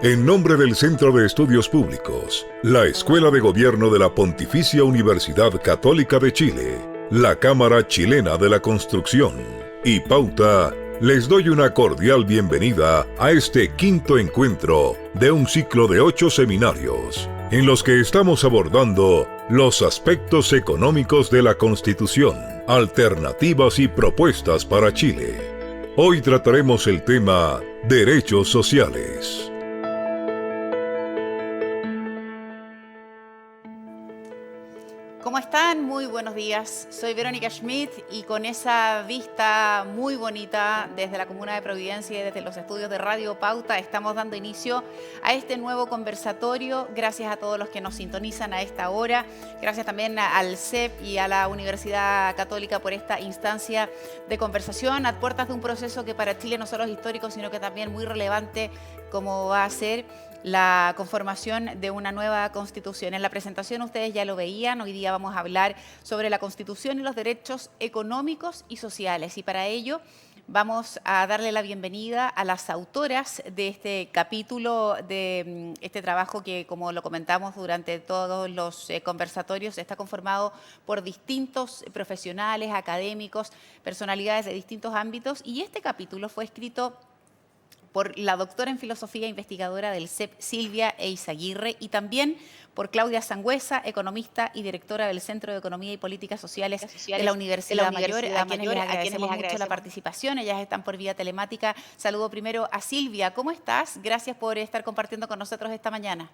En nombre del Centro de Estudios Públicos, la Escuela de Gobierno de la Pontificia Universidad Católica de Chile, la Cámara Chilena de la Construcción y Pauta, les doy una cordial bienvenida a este quinto encuentro de un ciclo de 8 seminarios, en los que estamos abordando los aspectos económicos de la Constitución, alternativas y propuestas para Chile. Hoy trataremos el tema Derechos Sociales. ¿Cómo están? Muy buenos días. Soy Verónica Schmidt y con esa vista muy bonita desde la Comuna de Providencia y desde los estudios de Radio Pauta estamos dando inicio a este nuevo conversatorio. Gracias a todos los que nos sintonizan a esta hora. Gracias también al CEP y a la Universidad Católica por esta instancia de conversación a puertas de un proceso que para Chile no solo es histórico, sino que también muy relevante como va a ser la conformación de una nueva Constitución. En la presentación ustedes ya lo veían, hoy día vamos a hablar sobre la Constitución y los derechos económicos y sociales. Y para ello vamos a darle la bienvenida a las autoras de este capítulo, de este trabajo que, como lo comentamos durante todos los conversatorios, está conformado por distintos profesionales, académicos, personalidades de distintos ámbitos. Y este capítulo fue escrito por la doctora en filosofía e investigadora del CEP, Silvia Eizaguirre, y también por Claudia Sangüesa, economista y directora del Centro de Economía y Políticas Sociales de la Universidad Mayor, a quienes les agradecemos mucho la participación. Ellas están por vía telemática. Saludo primero a Silvia. ¿Cómo estás? Gracias por estar compartiendo con nosotros esta mañana.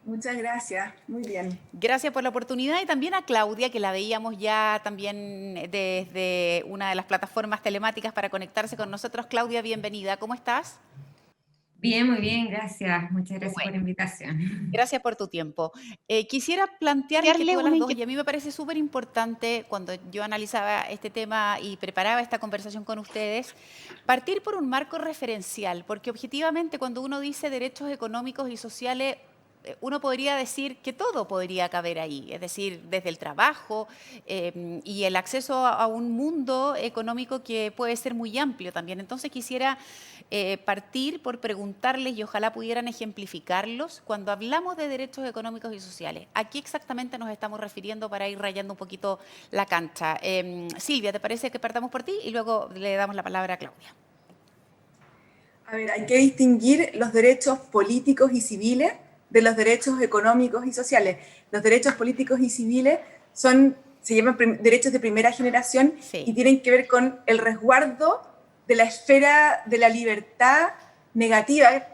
Muchas gracias, muy bien. Gracias por la oportunidad y también a Claudia, que la veíamos ya también desde una de las plataformas telemáticas para conectarse con nosotros. Claudia, bienvenida. ¿Cómo estás? Bien, muy bien, gracias. Muchas gracias por la invitación. Gracias por tu tiempo. Quisiera plantearle a las dos, y a mí me parece súper importante cuando yo analizaba este tema y preparaba esta conversación con ustedes, partir por un marco referencial, porque objetivamente cuando uno dice derechos económicos y sociales, uno podría decir que todo podría caber ahí, es decir, desde el trabajo y el acceso a un mundo económico que puede ser muy amplio también. Entonces quisiera partir por preguntarles, y ojalá pudieran ejemplificarlos, cuando hablamos de derechos económicos y sociales, ¿a qué exactamente nos estamos refiriendo para ir rayando un poquito la cancha? Silvia, ¿te parece que partamos por ti? Y luego le damos la palabra a Claudia. A ver, hay que distinguir los derechos políticos y civiles de los derechos económicos y sociales. Los derechos políticos y civiles se llaman derechos de primera generación, sí, y tienen que ver con el resguardo de la esfera de la libertad negativa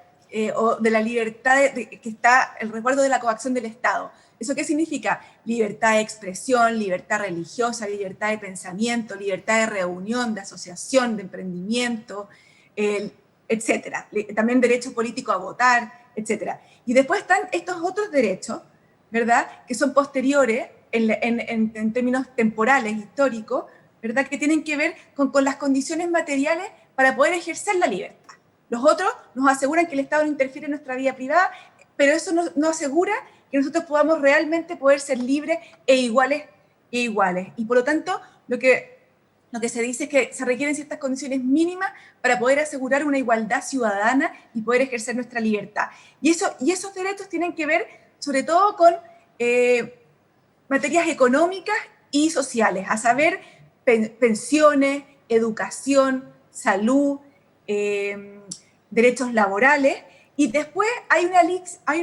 o de la libertad que está el resguardo de la coacción del Estado. ¿Eso qué significa? Libertad de expresión, libertad religiosa, libertad de pensamiento, libertad de reunión, de asociación, de emprendimiento, etcétera. También derecho político a votar, etcétera. Y después están estos otros derechos, ¿verdad?, que son posteriores en términos temporales, históricos, ¿verdad?, que tienen que ver con las condiciones materiales para poder ejercer la libertad. Los otros nos aseguran que el Estado no interfiere en nuestra vida privada, pero eso no asegura que nosotros podamos realmente poder ser libres e iguales. Y por lo tanto, lo que se dice es que se requieren ciertas condiciones mínimas para poder asegurar una igualdad ciudadana y poder ejercer nuestra libertad. Y esos derechos tienen que ver sobre todo con materias económicas y sociales, a saber, pensiones, educación, salud, derechos laborales. Y después hay una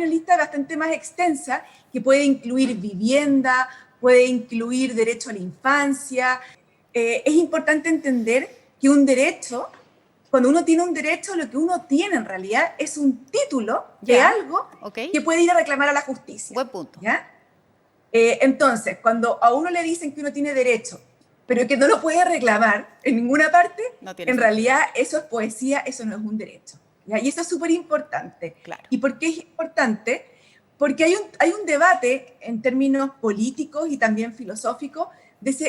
lista bastante más extensa que puede incluir vivienda, puede incluir derecho a la infancia. Es importante entender que un derecho, cuando uno tiene un derecho, lo que uno tiene en realidad es un título de algo que puede ir a reclamar a la justicia. Buen punto. ¿Ya? Entonces, cuando a uno le dicen que uno tiene derecho, pero que no lo puede reclamar en ninguna parte, en realidad eso es poesía, eso no es un derecho. ¿Ya? Y eso es súper importante. Claro. ¿Y por qué es importante? Porque hay un debate en términos políticos y también filosóficos de si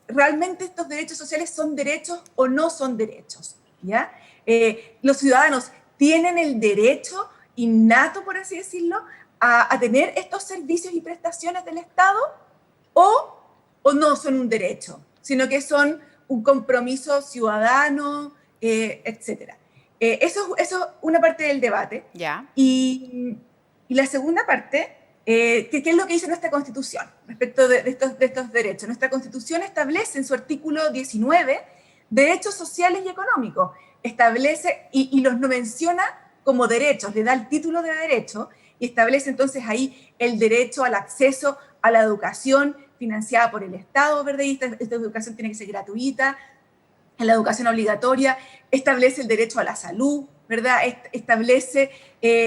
realmente estos derechos sociales son derechos o no son derechos. ¿Ya? Los ciudadanos tienen el derecho innato, por así decirlo, a tener estos servicios y prestaciones del Estado o no son un derecho, sino que son un compromiso ciudadano, etc. Eso es una parte del debate. Ya. Y la segunda parte, ¿qué es lo que dice nuestra Constitución respecto de estos derechos? Nuestra Constitución establece en su artículo 19 derechos sociales y económicos. Establece y los no menciona como derechos, le da el título de derecho y establece entonces ahí el derecho al acceso a la educación financiada por el Estado, ¿verdad? Y esta educación tiene que ser gratuita, a la educación obligatoria, establece el derecho a la salud, ¿verdad? Establece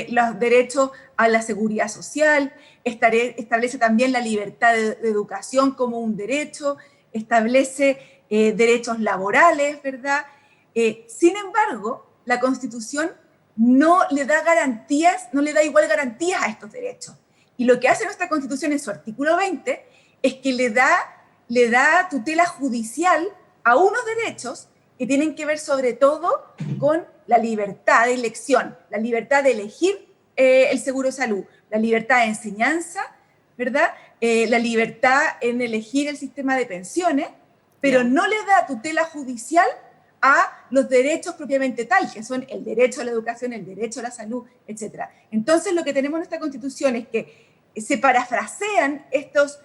los derechos a la seguridad social, establece también la libertad de educación como un derecho, establece derechos laborales, ¿verdad? Sin embargo, la Constitución no le da garantías, no le da igual garantías a estos derechos. Y lo que hace nuestra Constitución en su artículo 20 es que le da tutela judicial a unos derechos que tienen que ver sobre todo con la libertad de elección, la libertad de elegir el seguro de salud, la libertad de enseñanza, ¿verdad? La libertad en elegir el sistema de pensiones, pero no le da tutela judicial a los derechos propiamente tal, que son el derecho a la educación, el derecho a la salud, etc. Entonces, lo que tenemos en nuestra Constitución es que se parafrasean estos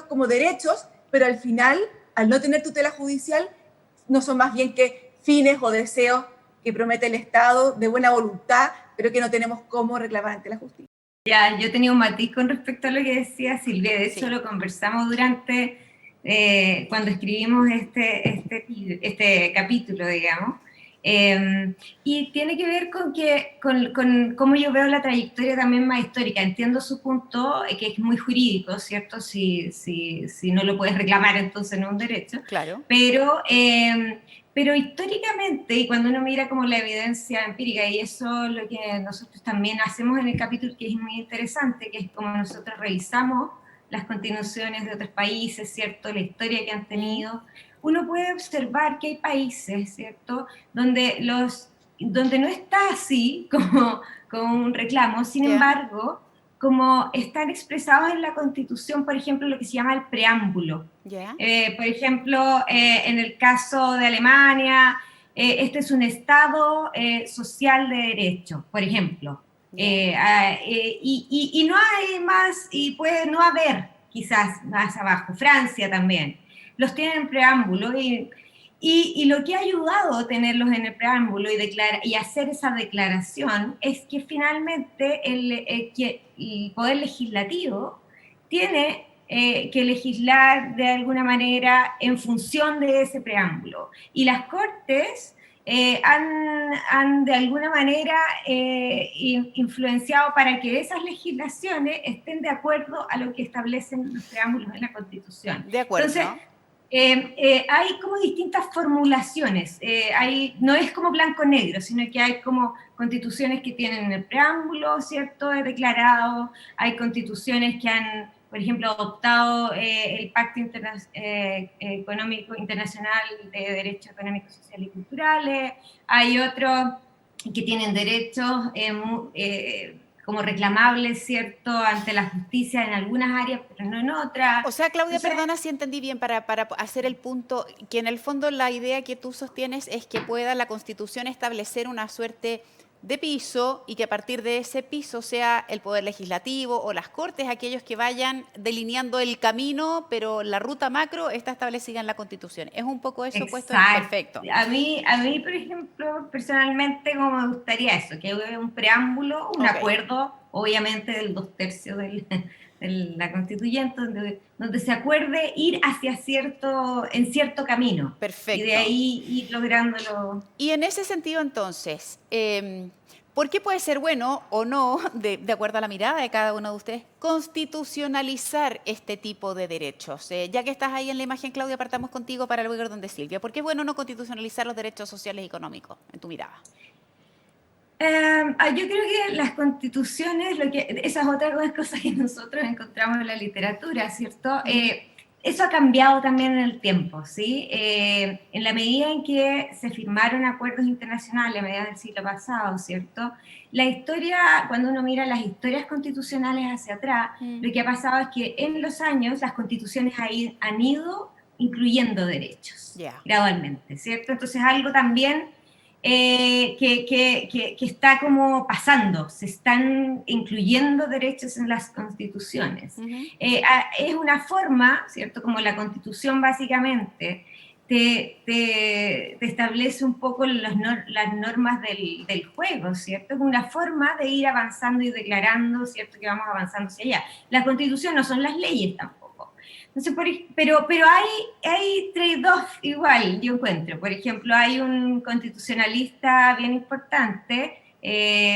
como derechos, pero al final, al no tener tutela judicial, no son más bien que fines o deseos que promete el Estado de buena voluntad, pero que no tenemos cómo reclamar ante la justicia. Ya, yo tenía un matiz con respecto a lo que decía Silvia, de hecho lo conversamos durante, cuando escribimos este capítulo, digamos, y tiene que ver con cómo yo veo la trayectoria también más histórica. Entiendo su punto, que es muy jurídico, ¿cierto? Si no lo puedes reclamar, entonces no es un derecho. Claro. Pero históricamente, y cuando uno mira como la evidencia empírica, y eso es lo que nosotros también hacemos en el capítulo, que es muy interesante, que es como nosotros revisamos las constituciones de otros países, ¿cierto? La historia que han tenido, uno puede observar que hay países, ¿cierto?, donde no está así como un reclamo, sin embargo, como están expresados en la Constitución, por ejemplo, lo que se llama el preámbulo. Por ejemplo, en el caso de Alemania, este es un Estado social de derecho, por ejemplo. Y no hay más, y puede no haber quizás más abajo. Francia también. Los tienen en preámbulo y lo que ha ayudado a tenerlos en el preámbulo y hacer esa declaración es que finalmente el Poder Legislativo tiene que legislar de alguna manera en función de ese preámbulo. Y las Cortes han de alguna manera influenciado para que esas legislaciones estén de acuerdo a lo que establecen los preámbulos de la Constitución. De acuerdo. Entonces, hay como distintas formulaciones, no es como blanco-negro, sino que hay como constituciones que tienen el preámbulo, ¿cierto?, declarado, hay constituciones que han, por ejemplo, adoptado el Pacto Económico Internacional de Derechos Económicos, Sociales y Culturales, hay otros que tienen derechos como reclamables, ¿cierto?, ante la justicia en algunas áreas, pero no en otras. O sea, Claudia, perdona si entendí bien, para hacer el punto, que en el fondo la idea que tú sostienes es que pueda la Constitución establecer una suerte de piso y que a partir de ese piso sea el Poder Legislativo o las Cortes aquellos que vayan delineando el camino, pero la ruta macro está establecida en la Constitución. ¿Es un poco eso? Exacto. Puesto en perfecto? A mí, por ejemplo, personalmente, como me gustaría eso, que hubiera un preámbulo, un acuerdo, obviamente del 2/3 de la constituyente, donde se acuerde ir hacia en cierto camino. Perfecto. Y de ahí ir lográndolo. Y en ese sentido, entonces, ¿por qué puede ser bueno o no, de acuerdo a la mirada de cada uno de ustedes, constitucionalizar este tipo de derechos? Ya que estás ahí en la imagen, Claudia, partamos contigo para luego ir donde Silvia. ¿Por qué es bueno no constitucionalizar los derechos sociales y económicos, en tu mirada? Yo creo que las constituciones, esa es otra de las cosas que nosotros encontramos en la literatura, ¿cierto? Eso ha cambiado también en el tiempo, ¿sí? En la medida en que se firmaron acuerdos internacionales a mediados del siglo pasado, ¿cierto? La historia, cuando uno mira las historias constitucionales hacia atrás, lo que ha pasado es que en los años las constituciones han ido incluyendo derechos, gradualmente, ¿cierto? Entonces algo también que está como pasando, se están incluyendo derechos en las constituciones. Es una forma, ¿cierto? Como la Constitución básicamente te establece un poco las normas del juego, ¿cierto? Es una forma de ir avanzando y declarando, ¿cierto? Que vamos avanzando hacia allá. La Constitución no son las leyes tampoco. Entonces, pero hay trade-off igual, yo encuentro. Por ejemplo, hay un constitucionalista bien importante,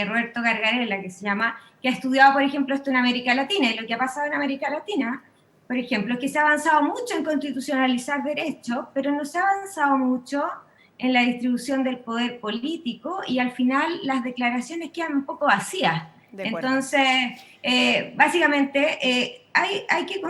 Roberto Gargarella, que se llama, que ha estudiado, por ejemplo, esto en América Latina, y lo que ha pasado en América Latina, por ejemplo, es que se ha avanzado mucho en constitucionalizar derechos, pero no se ha avanzado mucho en la distribución del poder político, y al final las declaraciones quedan un poco vacías. Entonces, básicamente, hay que,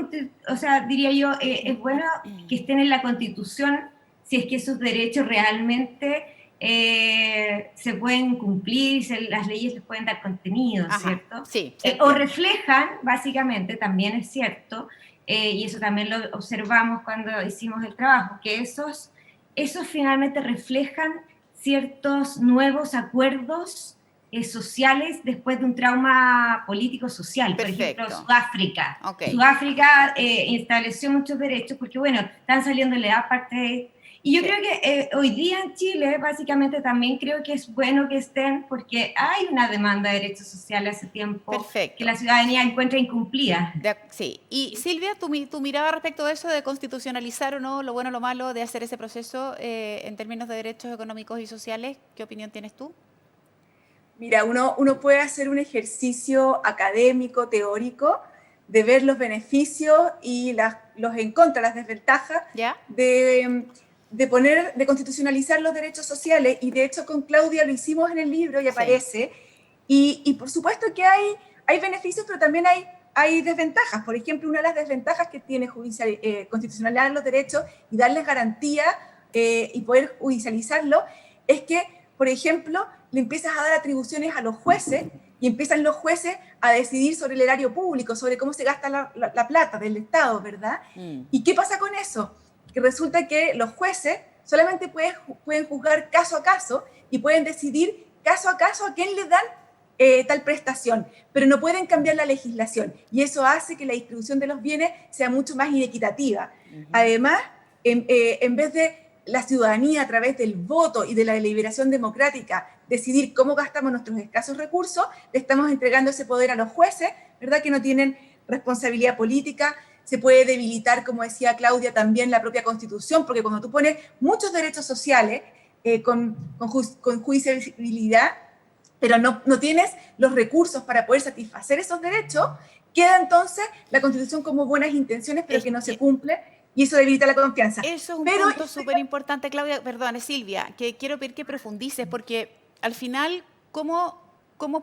o sea, diría yo, es bueno que estén en la Constitución si es que esos derechos realmente se pueden cumplir, las leyes les pueden dar contenido, ¿cierto? Sí, o reflejan, básicamente, también es cierto, y eso también lo observamos cuando hicimos el trabajo, que esos finalmente reflejan ciertos nuevos acuerdos sociales después de un trauma político-social. Por ejemplo, Sudáfrica. Sudáfrica estableció muchos derechos porque, bueno, están saliendo la apartheid. Y yo creo que hoy día en Chile, básicamente, también creo que es bueno que estén porque hay una demanda de derechos sociales hace tiempo que la ciudadanía encuentra incumplida. Sí. Y Silvia, tu mirada respecto de eso, de constitucionalizar o no, lo bueno o lo malo de hacer ese proceso en términos de derechos económicos y sociales, ¿qué opinión tienes tú? Mira, uno puede hacer un ejercicio académico, teórico, de ver los beneficios y los en contra, las desventajas de constitucionalizar los derechos sociales, y de hecho con Claudia lo hicimos en el libro y aparece, y por supuesto que hay beneficios, pero también hay desventajas. Por ejemplo, una de las desventajas que tiene constitucionalizar los derechos y darles garantía y poder judicializarlo es que, por ejemplo, le empiezas a dar atribuciones a los jueces y empiezan los jueces a decidir sobre el erario público, sobre cómo se gasta la plata del Estado, ¿verdad? ¿Y qué pasa con eso? Que resulta que los jueces solamente pueden juzgar caso a caso y pueden decidir caso a caso a quién le dan tal prestación, pero no pueden cambiar la legislación, y eso hace que la distribución de los bienes sea mucho más inequitativa. Además, en vez de la ciudadanía, a través del voto y de la deliberación democrática, decidir cómo gastamos nuestros escasos recursos, le estamos entregando ese poder a los jueces, ¿verdad? Que no tienen responsabilidad política. Se puede debilitar, como decía Claudia, también la propia Constitución, porque cuando tú pones muchos derechos sociales con judiciabilidad, pero no tienes los recursos para poder satisfacer esos derechos, queda entonces la Constitución como buenas intenciones, pero que no se cumple, y eso debilita la confianza. Eso es un punto súper importante, Claudia, perdón, Silvia, que quiero pedir que profundices, porque al final, ¿cómo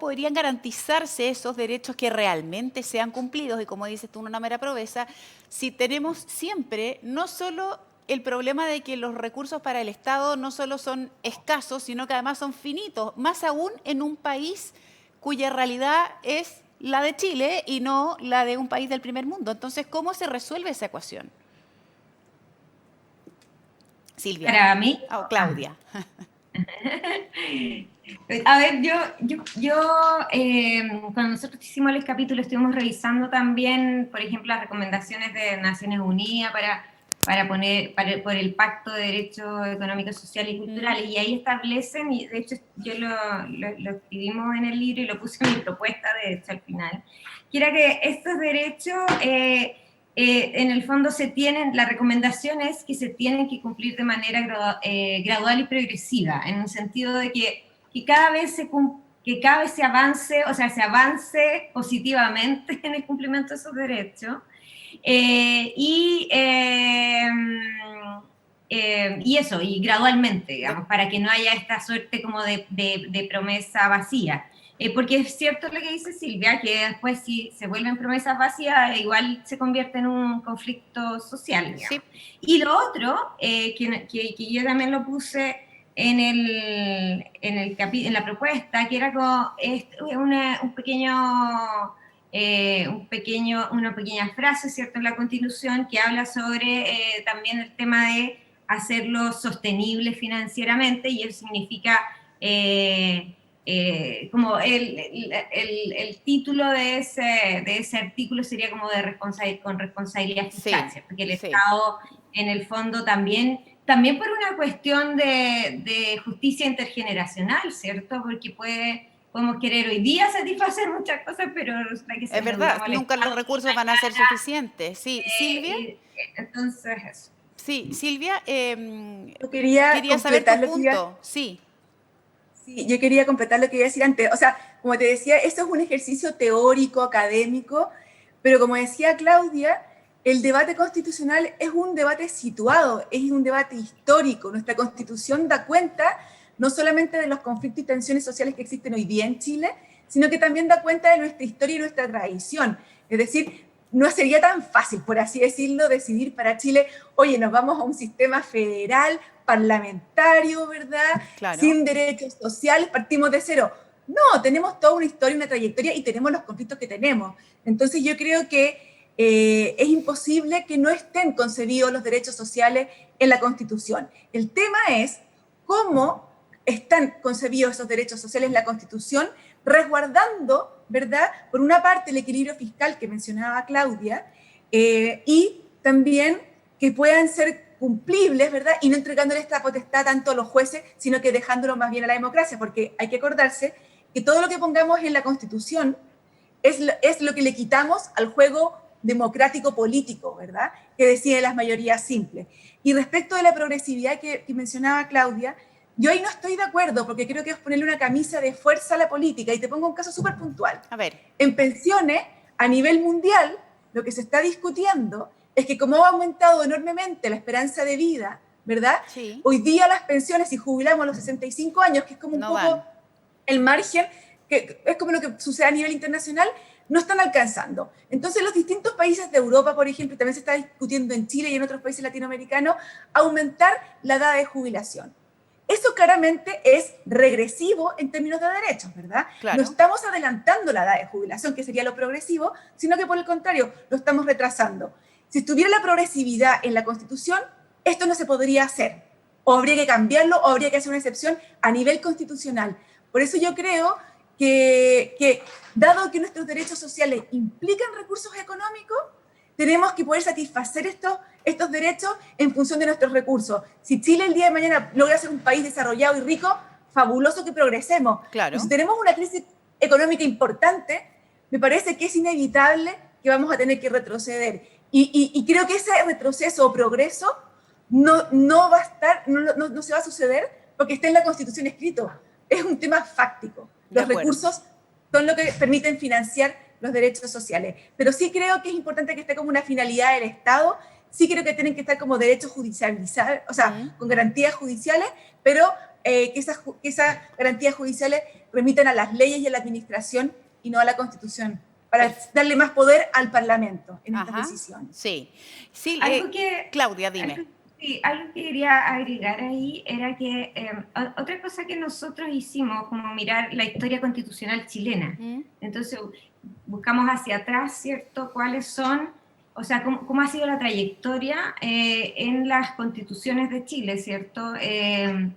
podrían garantizarse esos derechos que realmente sean cumplidos? Y como dices tú, una mera promesa, si tenemos siempre no solo el problema de que los recursos para el Estado no solo son escasos, sino que además son finitos, más aún en un país cuya realidad es la de Chile y no la de un país del primer mundo. Entonces, ¿cómo se resuelve esa ecuación? Silvia. Para mí. Oh, Claudia. A ver, cuando nosotros hicimos el capítulo estuvimos revisando también, por ejemplo, las recomendaciones de Naciones Unidas por el Pacto de Derechos Económicos, Sociales y Culturales, y ahí establecen, y de hecho yo lo escribimos en el libro y lo puse en mi propuesta, de hecho, al final, que era que estos derechos, en el fondo la recomendación es que se tienen que cumplir de manera gradual y progresiva, en un sentido de que cada vez se avance, o sea, se avance positivamente en el cumplimiento de esos derechos, y eso, y gradualmente, digamos, para que no haya esta suerte como de promesa vacía. Porque es cierto lo que dice Silvia, que después si se vuelven promesas vacías, igual se convierte en un conflicto social. Sí. Y lo otro, que yo también lo puse en la propuesta, que era como una pequeña frase, ¿cierto?, en la Constitución, que habla sobre también el tema de hacerlo sostenible financieramente, y eso significa como el título de ese artículo sería como con responsabilidad fiscal, Sí, porque el sí. Estado en el fondo también por una cuestión de justicia intergeneracional, ¿cierto? Porque podemos querer hoy día satisfacer muchas cosas, pero resulta que se Es lo verdad, dudamos al nunca los Estado recursos van a ser suficientes. Sí, Silvia. entonces eso. Sí, Silvia, Yo quería quería saber completar tu lo que iba. punto. Sí, Sí, yo quería completar lo que iba a decir antes. O sea, como te decía, esto es un ejercicio teórico, académico, pero como decía Claudia, el debate constitucional es un debate situado, es un debate histórico. Nuestra constitución da cuenta no solamente de los conflictos y tensiones sociales que existen hoy día en Chile, sino que también da cuenta de nuestra historia y nuestra tradición. Es decir, no sería tan fácil, por así decirlo, decidir para Chile, oye, nos vamos a un sistema federal, parlamentario, ¿verdad? claro. Sin derechos sociales, partimos de cero. No, tenemos toda una historia, una trayectoria y tenemos los conflictos que tenemos. Entonces yo creo que es imposible que no estén concebidos los derechos sociales en la Constitución. El tema es cómo están concebidos esos derechos sociales en la Constitución, resguardando, ¿verdad? Por una parte el equilibrio fiscal que mencionaba Claudia, y también que puedan ser cumplibles, ¿verdad? Y no entregándole esta potestad tanto a los jueces, sino que dejándolo más bien a la democracia, porque hay que acordarse que todo lo que pongamos en la Constitución es lo que le quitamos al juego democrático político, ¿verdad? Que decide las mayorías simples. Y respecto de la progresividad que mencionaba Claudia, yo ahí no estoy de acuerdo, porque creo que es ponerle una camisa de fuerza a la política. Y te pongo un caso súper puntual. A ver, En pensiones, a nivel mundial, lo que se está discutiendo es que como ha aumentado enormemente la esperanza de vida, ¿verdad? sí, Hoy día las pensiones, si jubilamos a los 65 años, que es como un no poco dan. el margen, que es como lo que sucede a nivel internacional, no están alcanzando. Entonces los distintos países de Europa, por ejemplo, y también se está discutiendo en Chile y en otros países latinoamericanos, aumentar la edad de jubilación. Eso claramente es regresivo en términos de derechos, ¿verdad? No Claro. estamos adelantando la edad de jubilación, que sería lo progresivo, sino que por el contrario, lo estamos retrasando. Si estuviera la progresividad en la Constitución, esto no se podría hacer. O habría que cambiarlo, o habría que hacer una excepción a nivel constitucional. Por eso yo creo que dado que nuestros derechos sociales implican recursos económicos, tenemos que poder satisfacer estos derechos en función de nuestros recursos. Si Chile el día de mañana logra ser un país desarrollado y rico, fabuloso que progresemos. Claro. Pero si tenemos una crisis económica importante, me parece que es inevitable que vamos a tener que retroceder. Y creo que ese retroceso o progreso no va a estar, no se va a suceder porque está en la Constitución escrito. Es un tema fáctico. Los recursos son lo que permiten financiar los derechos sociales. Pero sí creo que es importante que esté como una finalidad del Estado, sí creo que tienen que estar como derechos judicializados, o sea, con garantías judiciales, pero que esas garantías judiciales remitan a las leyes y a la administración y no a la Constitución, para darle más poder al Parlamento en estas decisiones. Sí. Sí, Claudia, dime. Algo que quería agregar ahí era que otra cosa que nosotros hicimos, como mirar la historia constitucional chilena. Entonces, buscamos hacia atrás, ¿cierto? ¿Cuáles son, o sea, cómo ha sido la trayectoria en las constituciones de Chile, ¿cierto? Del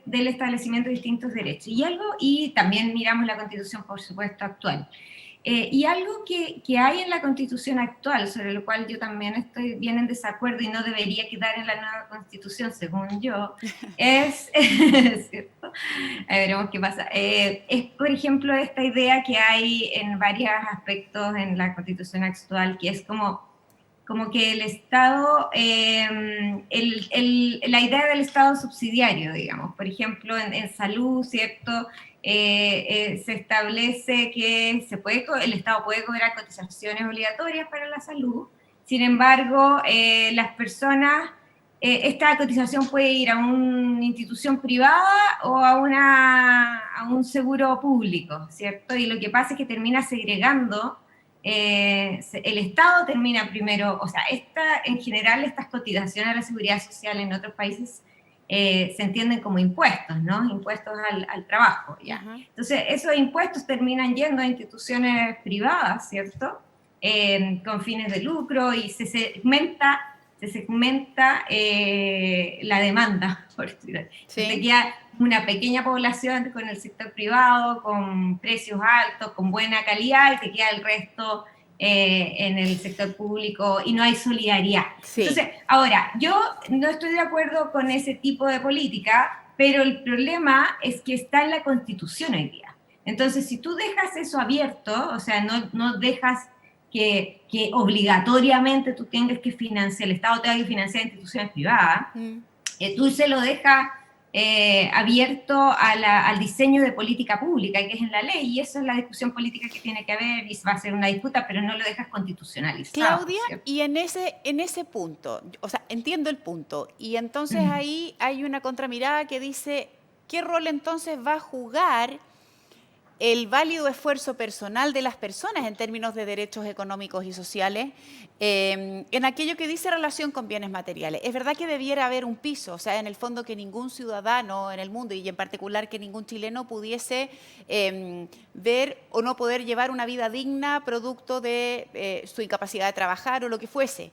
establecimiento de distintos derechos. Y también miramos la constitución, por supuesto, actual. Y algo que hay en la Constitución actual, sobre lo cual yo también estoy bien en desacuerdo y no debería quedar en la nueva Constitución, según yo, es, ¿cierto? Veremos qué pasa, es, por ejemplo, esta idea que hay en varios aspectos en la Constitución actual, que es como que el Estado, la idea del Estado subsidiario, digamos, por ejemplo, en salud, ¿cierto?, se establece que el Estado puede cobrar cotizaciones obligatorias para la salud. Sin embargo, las personas, esta cotización puede ir a una institución privada o a un seguro público, ¿cierto? Y lo que pasa es que termina segregando, el Estado termina primero, o sea, en general estas cotizaciones a la seguridad social en otros países se entienden como impuestos, ¿no? Impuestos al trabajo, ¿ya? Entonces, esos impuestos terminan yendo a instituciones privadas, ¿cierto? Con fines de lucro y se segmenta se segmenta la demanda, por decirlo. Sí. Te queda una pequeña población con el sector privado, con precios altos, con buena calidad, y te queda el resto en el sector público, y no hay solidaridad. Sí. Entonces, ahora, yo no estoy de acuerdo con ese tipo de política, pero el problema es que está en la Constitución hoy día. Entonces, si tú dejas eso abierto, o sea, no dejas que obligatoriamente tú tengas que financiar, el Estado tenga que financiar instituciones privadas, tú se lo dejas abierto al diseño de política pública, que es en la ley, y esa es la discusión política que tiene que haber, y va a ser una disputa, pero no lo dejas constitucionalizado. Claudia, ¿cierto? Y en ese punto, o sea, entiendo el punto, y entonces ahí hay una contramirada que dice, ¿qué rol entonces va a jugar el válido esfuerzo personal de las personas en términos de derechos económicos y sociales en aquello que dice relación con bienes materiales? Es verdad que debiera haber un piso, o sea, en el fondo que ningún ciudadano en el mundo, y en particular que ningún chileno, pudiese ver o no poder llevar una vida digna producto de su incapacidad de trabajar o lo que fuese.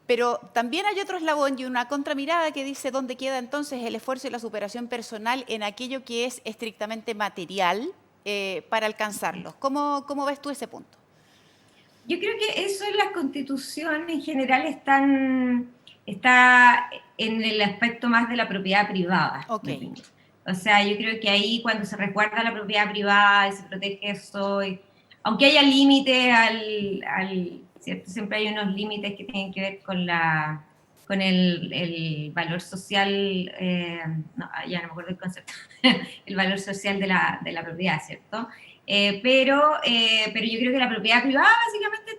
Pero también hay otro eslabón y una contramirada que dice dónde queda entonces el esfuerzo y la superación personal en aquello que es estrictamente material, para alcanzarlos. ¿Cómo ves tú ese punto? Yo creo que eso en la Constitución en general está en el aspecto más de la propiedad privada. Okay. O sea, yo creo que ahí cuando se resguarda la propiedad privada y se protege eso, aunque haya límites ¿cierto? Siempre hay unos límites que tienen que ver con el valor social, no, ya no me acuerdo el concepto, el valor social de la propiedad, ¿cierto? Pero yo creo que la propiedad privada básicamente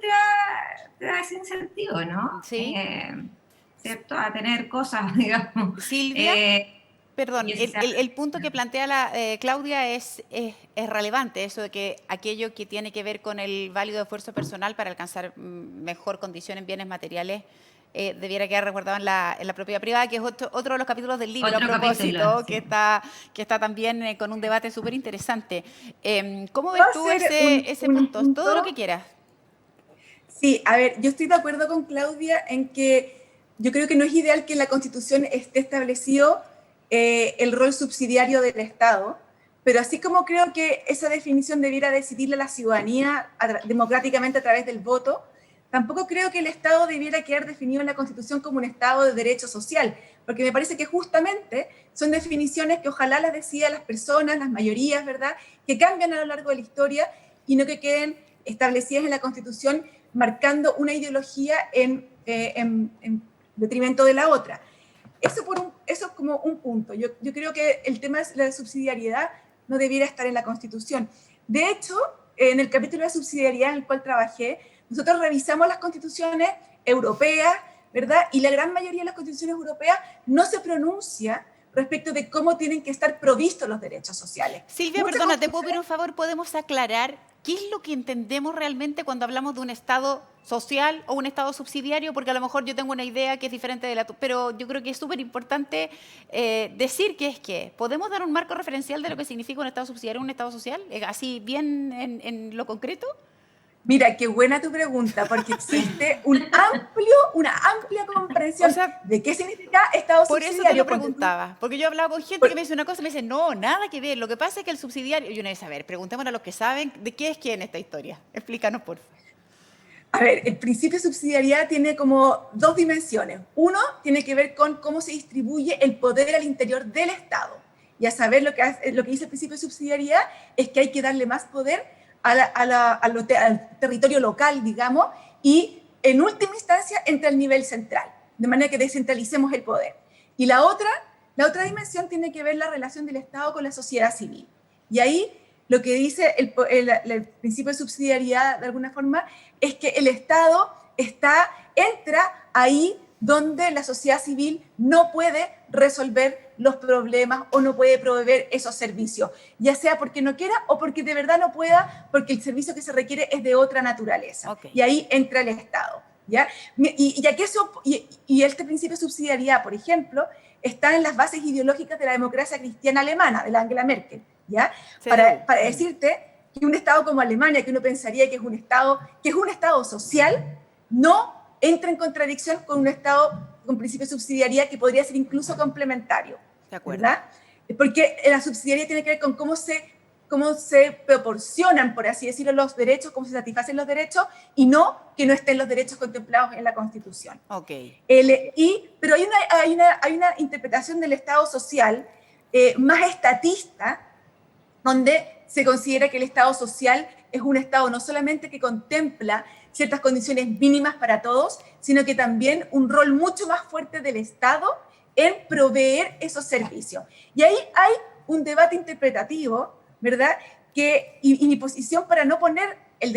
te da ese incentivo, ¿no? Sí. ¿Cierto? A tener cosas, digamos. Silvia, perdón, el punto que plantea Claudia es relevante, eso de que aquello que tiene que ver con el válido esfuerzo personal para alcanzar mejor condición en bienes materiales debiera quedar resguardado en la propiedad privada, que es otro de los capítulos del libro, a propósito, sí. que está también con un debate súper interesante. ¿Cómo ves tú ese punto? Todo lo que quieras. Sí, a ver, yo estoy de acuerdo con Claudia en que yo creo que no es ideal que en la Constitución esté establecido el rol subsidiario del Estado, pero así como creo que esa definición debiera decidirla la ciudadanía democráticamente a través del voto, tampoco creo que el Estado debiera quedar definido en la Constitución como un Estado de derecho social, porque me parece que justamente son definiciones que ojalá las decidan las personas, las mayorías, ¿verdad?, que cambian a lo largo de la historia y no que queden establecidas en la Constitución marcando una ideología en detrimento de la otra. Eso es como un punto. Yo creo que el tema de la subsidiariedad no debiera estar en la Constitución. De hecho, en el capítulo de subsidiariedad en el cual trabajé, nosotros revisamos las constituciones europeas, ¿verdad? Y la gran mayoría de las constituciones europeas no se pronuncia respecto de cómo tienen que estar provistos los derechos sociales. Silvia, perdona, ¿te puedo pedir un favor? ¿Podemos aclarar qué es lo que entendemos realmente cuando hablamos de un Estado social o un Estado subsidiario? Porque a lo mejor yo tengo una idea que es diferente de la tuya, pero yo creo que es súper importante decir que ¿podemos dar un marco referencial de lo que significa un Estado subsidiario o un Estado social? Así bien en lo concreto. Mira, qué buena tu pregunta, porque existe una amplia comprensión, o sea, de qué significa Estado subsidiario. Por eso te lo preguntaba, porque yo hablaba con gente que me dice una cosa y me dice, no, nada que ver, lo que pasa es que el subsidiario, y uno dice, a ver, preguntémosle a los que saben, ¿de qué es quién esta historia? Explícanos, por favor. A ver, el principio de subsidiariedad tiene como dos dimensiones. Uno tiene que ver con cómo se distribuye el poder al interior del Estado. Y a saber lo que dice el principio de subsidiariedad es que hay que darle más poder al territorio local, digamos, y en última instancia entra al nivel central, de manera que descentralicemos el poder. Y la otra dimensión tiene que ver la relación del Estado con la sociedad civil. Y ahí lo que dice el principio de subsidiariedad, de alguna forma, es que el Estado entra ahí donde la sociedad civil no puede resolver los problemas o no puede proveer esos servicios, ya sea porque no quiera o porque de verdad no pueda, porque el servicio que se requiere es de otra naturaleza. Okay. Y ahí entra el Estado, ¿ya? Y este principio de subsidiariedad, por ejemplo, está en las bases ideológicas de la democracia cristiana alemana, de la Angela Merkel, ¿ya? Sí. Para decirte que un Estado como Alemania, que uno pensaría que es un Estado social, no entra en contradicción con un Estado con principio de subsidiariedad que podría ser incluso complementario. De acuerdo. ¿Verdad? Porque la subsidiariedad tiene que ver con cómo se proporcionan, por así decirlo, los derechos, cómo se satisfacen los derechos, y no que no estén los derechos contemplados en la Constitución. Ok. Pero hay una interpretación del Estado social más estatista, donde se considera que el Estado social es un Estado no solamente que contempla ciertas condiciones mínimas para todos, sino que también un rol mucho más fuerte del Estado en proveer esos servicios. Y ahí hay un debate interpretativo, ¿verdad? Y mi posición para no poner el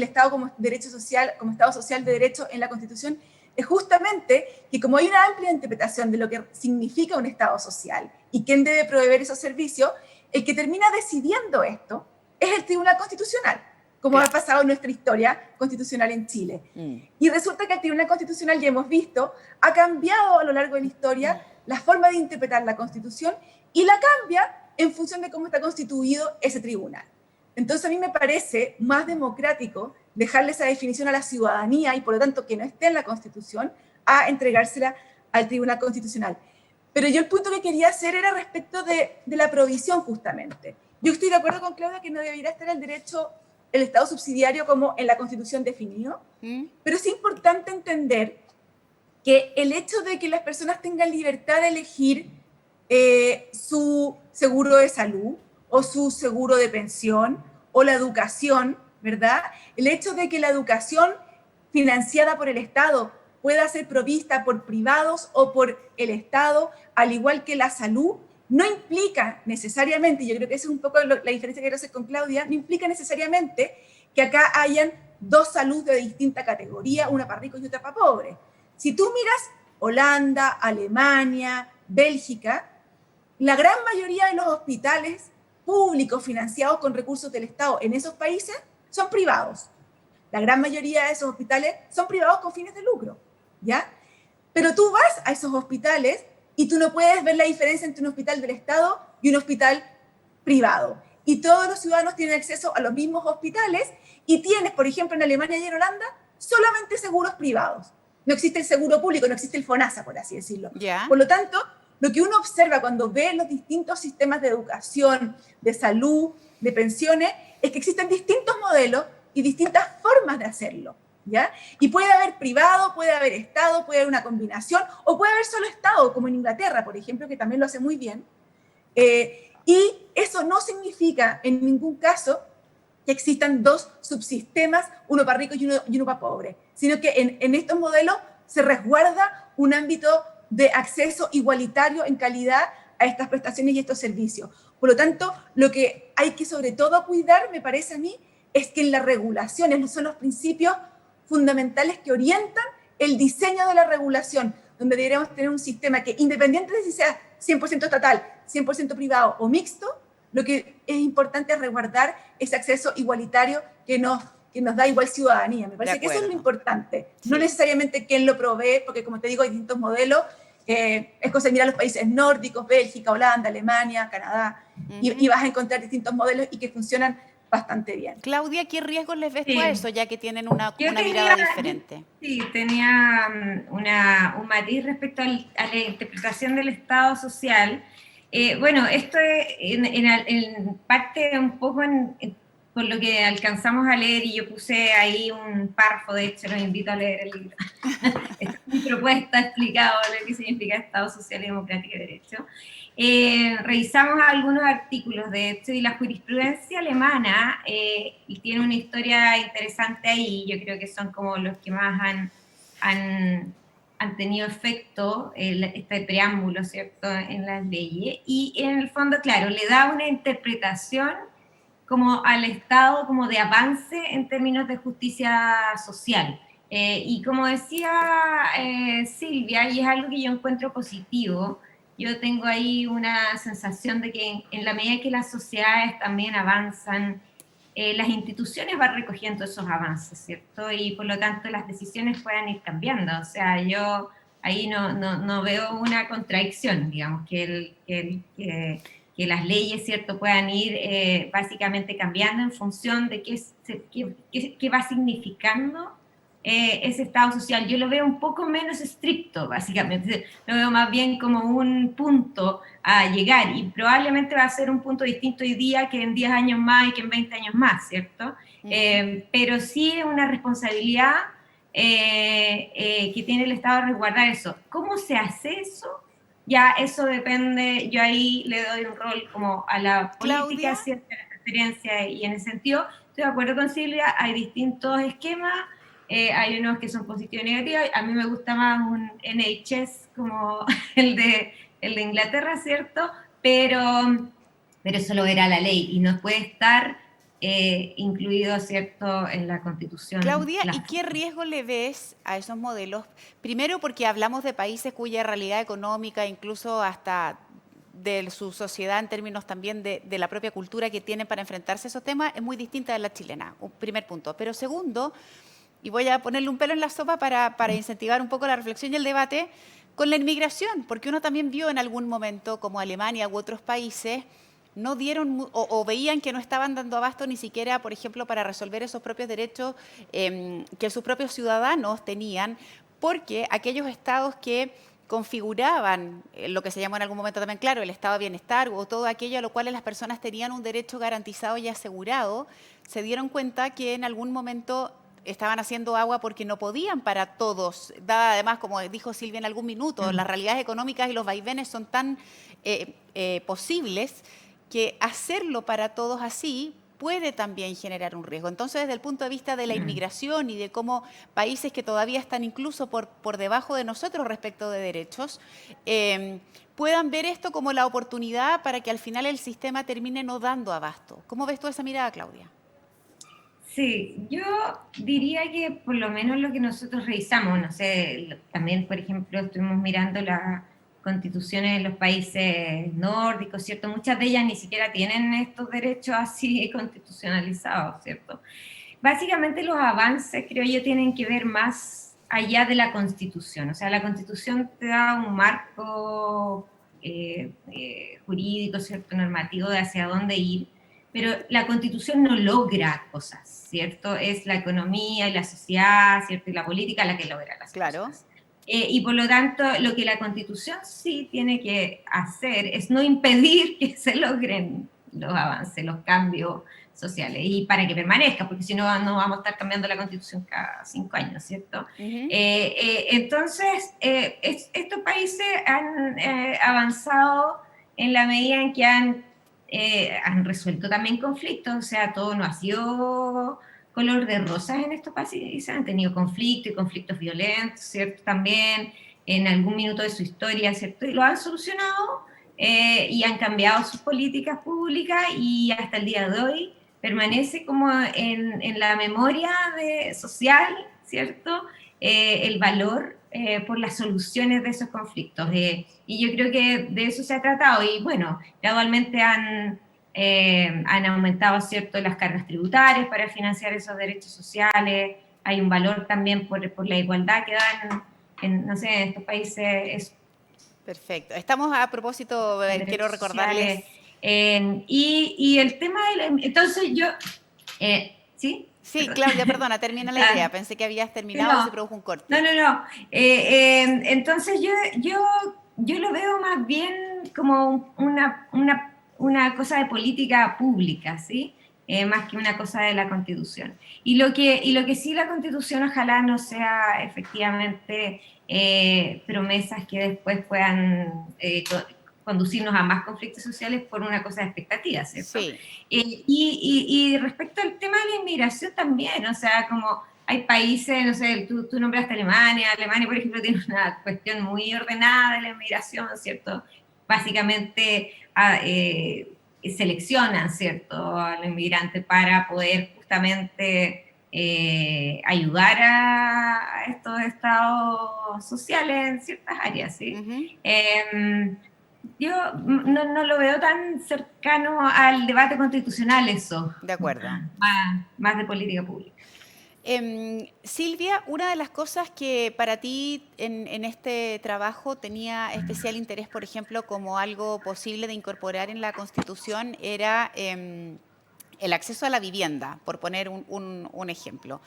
Estado como derecho social, como Estado social de derecho en la Constitución, es justamente que como hay una amplia interpretación de lo que significa un Estado social y quién debe proveer esos servicios, el que termina decidiendo esto es el Tribunal Constitucional, como ha pasado en nuestra historia constitucional en Chile. Y resulta que el Tribunal Constitucional, ya hemos visto, ha cambiado a lo largo de la historia la forma de interpretar la Constitución y la cambia en función de cómo está constituido ese tribunal. Entonces a mí me parece más democrático dejarle esa definición a la ciudadanía y por lo tanto que no esté en la Constitución a entregársela al Tribunal Constitucional. Pero yo el punto que quería hacer era respecto de la provisión justamente. Yo estoy de acuerdo con Claudia que no debería estar el Estado subsidiario como en la Constitución definido, pero es importante entender que el hecho de que las personas tengan libertad de elegir su seguro de salud o su seguro de pensión o la educación, ¿verdad? El hecho de que la educación financiada por el Estado pueda ser provista por privados o por el Estado, al igual que la salud, no implica necesariamente, yo creo que esa es un poco la diferencia que quiero hacer con Claudia, no implica necesariamente que acá hayan dos salud de distinta categoría, una para ricos y otra para pobres. Si tú miras Holanda, Alemania, Bélgica, la gran mayoría de los hospitales públicos financiados con recursos del Estado en esos países son privados. La gran mayoría de esos hospitales son privados con fines de lucro, ¿ya? Pero tú vas a esos hospitales y tú no puedes ver la diferencia entre un hospital del Estado y un hospital privado. Y todos los ciudadanos tienen acceso a los mismos hospitales y tienes, por ejemplo, en Alemania y en Holanda, solamente seguros privados. No existe el seguro público, no existe el FONASA, por así decirlo. Yeah. Por lo tanto, lo que uno observa cuando ve los distintos sistemas de educación, de salud, de pensiones, es que existen distintos modelos y distintas formas de hacerlo, ¿ya? Y puede haber privado, puede haber Estado, puede haber una combinación, o puede haber solo Estado, como en Inglaterra, por ejemplo, que también lo hace muy bien. Y eso no significa en ningún caso que existan dos subsistemas, uno para ricos y uno para pobres, sino que en estos modelos se resguarda un ámbito de acceso igualitario en calidad a estas prestaciones y estos servicios. Por lo tanto, lo que hay que sobre todo cuidar, me parece a mí, es que en las regulaciones son los principios fundamentales que orientan el diseño de la regulación, donde deberíamos tener un sistema que, independiente de si sea 100% estatal, 100% privado o mixto, lo que es importante es resguardar ese acceso igualitario que nos da igual ciudadanía. Me parece que eso es lo importante. Sí. No necesariamente quién lo provee, porque como te digo, hay distintos modelos. Es cosa de mirar los países nórdicos, Bélgica, Holanda, Alemania, Canadá, y vas a encontrar distintos modelos y que funcionan bastante bien. Claudia, ¿qué riesgos les ves tú a eso, ya que tienen una mirada diferente? Sí, tenía un matiz respecto a la interpretación del Estado social. Bueno, esto es en parte un poco por lo que alcanzamos a leer, y yo puse ahí un párrafo, de hecho los invito a leer el libro. Esta es mi propuesta explicado lo que significa Estado Social y Democrático y Derecho. Revisamos algunos artículos, de hecho, y la jurisprudencia alemana y tiene una historia interesante ahí. Yo creo que son como los que más han tenido efecto, este preámbulo, ¿cierto?, en las leyes, y en el fondo, claro, le da una interpretación como al Estado, como de avance en términos de justicia social. Y como decía Silvia, y es algo que yo encuentro positivo, yo tengo ahí una sensación de que en la medida que las sociedades también avanzan, las instituciones van recogiendo esos avances, ¿cierto? Y por lo tanto las decisiones puedan ir cambiando. O sea, yo ahí no veo una contradicción, digamos, que las leyes, ¿cierto?, puedan ir básicamente cambiando en función de qué va significando ese Estado social. Yo lo veo un poco menos estricto, básicamente. Lo veo más bien como un punto a llegar, y probablemente va a ser un punto distinto hoy día que en 10 años más y que en 20 años más, ¿cierto? Pero sí es una responsabilidad que tiene el Estado de resguardar eso. ¿Cómo se hace eso? Ya eso depende, yo ahí le doy un rol como a la política, Claudia. cierta preferencia, y en ese sentido estoy de acuerdo con Silvia, hay distintos esquemas, hay unos que son positivos y negativos, a mí me gusta más un NHS como el de Inglaterra, ¿cierto? Pero eso lo verá la ley y no puede estar incluido, ¿cierto?, en la Constitución. Claudia, ¿y qué riesgo le ves a esos modelos? Primero porque hablamos de países cuya realidad económica, incluso hasta de su sociedad en términos también de la propia cultura que tienen para enfrentarse a esos temas, es muy distinta de la chilena, un primer punto. Pero segundo, y voy a ponerle un pelo en la sopa para incentivar un poco la reflexión y el debate, con la inmigración, porque uno también vio en algún momento como Alemania u otros países no dieron o veían que no estaban dando abasto ni siquiera, por ejemplo, para resolver esos propios derechos que sus propios ciudadanos tenían, porque aquellos estados que configuraban lo que se llamó en algún momento también, claro, el estado de bienestar o todo aquello a lo cual las personas tenían un derecho garantizado y asegurado, se dieron cuenta que en algún momento estaban haciendo agua porque no podían para todos, dada además, como dijo Silvia en algún minuto, las realidades económicas y los vaivenes son tan posibles que hacerlo para todos así puede también generar un riesgo. Entonces, desde el punto de vista de la inmigración y de cómo países que todavía están incluso por debajo de nosotros respecto de derechos, puedan ver esto como la oportunidad para que al final el sistema termine no dando abasto. ¿Cómo ves tú esa mirada, Claudia? Sí, yo diría que por lo menos lo que nosotros revisamos, no sé, también, por ejemplo, estuvimos mirando las constituciones de los países nórdicos, ¿cierto? Muchas de ellas ni siquiera tienen estos derechos así constitucionalizados, ¿cierto? Básicamente los avances, creo yo, tienen que ver más allá de la Constitución. O sea, la Constitución te da un marco jurídico, ¿cierto?, normativo de hacia dónde ir, pero la Constitución no logra cosas, ¿cierto? Es la economía y la sociedad, ¿cierto?, y la política la que logra las cosas. Y por lo tanto, lo que la Constitución sí tiene que hacer es no impedir que se logren los avances, los cambios sociales, y para que permanezca, porque si no, no vamos a estar cambiando la Constitución cada 5 años, ¿cierto? Entonces, estos países han avanzado en la medida en que han resuelto también conflictos, o sea, todo no ha sido color de rosas en estos países, han tenido conflictos y conflictos violentos, ¿cierto? También en algún minuto de su historia, ¿cierto? Y lo han solucionado y han cambiado sus políticas públicas, y hasta el día de hoy permanece como en la memoria social, ¿cierto? El valor por las soluciones de esos conflictos. Y yo creo que de eso se ha tratado, y bueno, gradualmente han aumentado, ¿cierto?, las cargas tributarias para financiar esos derechos sociales. Hay un valor también por la igualdad que dan no sé, en estos países. Perfecto. Estamos a propósito, quiero recordarles. Y el tema entonces yo... ¿Sí? Sí, Perdón. Claudia, perdona, termina la idea. Pensé que habías terminado y se produjo un corte. No. Entonces yo lo veo más bien como una cosa de política pública, ¿sí? Más que una cosa de la Constitución. Y lo que sí la Constitución ojalá no sea efectivamente promesas que después puedan conducirnos a más conflictos sociales por una cosa de expectativas, ¿cierto? Sí. Y respecto al tema de la inmigración también, o sea, como hay países, no sé, tú nombraste Alemania, por ejemplo tiene una cuestión muy ordenada de la inmigración, ¿cierto? Básicamente seleccionan, ¿cierto?, a los inmigrantes para poder justamente ayudar a estos estados sociales en ciertas áreas, ¿sí? Yo no lo veo tan cercano al debate constitucional eso. De acuerdo. Más de política pública. Silvia, una de las cosas que para ti en este trabajo tenía especial interés, por ejemplo, como algo posible de incorporar en la Constitución, era el acceso a la vivienda, por poner un ejemplo.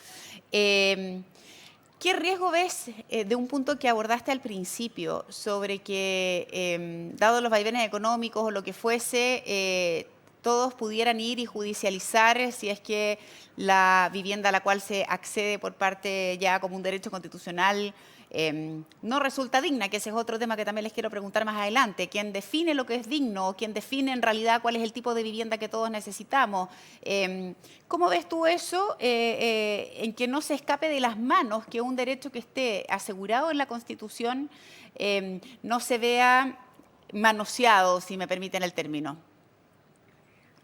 ¿Qué riesgo ves de un punto que abordaste al principio sobre que, dado los vaivenes económicos o lo que fuese, todos pudieran ir y judicializar si es que la vivienda a la cual se accede por parte ya como un derecho constitucional no resulta digna? Que ese es otro tema que también les quiero preguntar más adelante. ¿Quién define lo que es digno? ¿Quién define en realidad cuál es el tipo de vivienda que todos necesitamos? ¿Cómo ves tú eso en que no se escape de las manos, que un derecho que esté asegurado en la Constitución no se vea manoseado, si me permiten el término?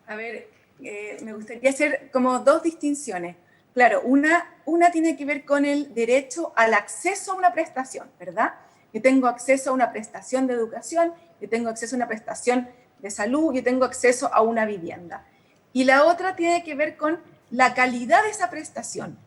A ver, me gustaría hacer como dos distinciones. Claro, una tiene que ver con el derecho al acceso a una prestación, ¿verdad? Yo tengo acceso a una prestación de educación, yo tengo acceso a una prestación de salud, yo tengo acceso a una vivienda. Y la otra tiene que ver con la calidad de esa prestación.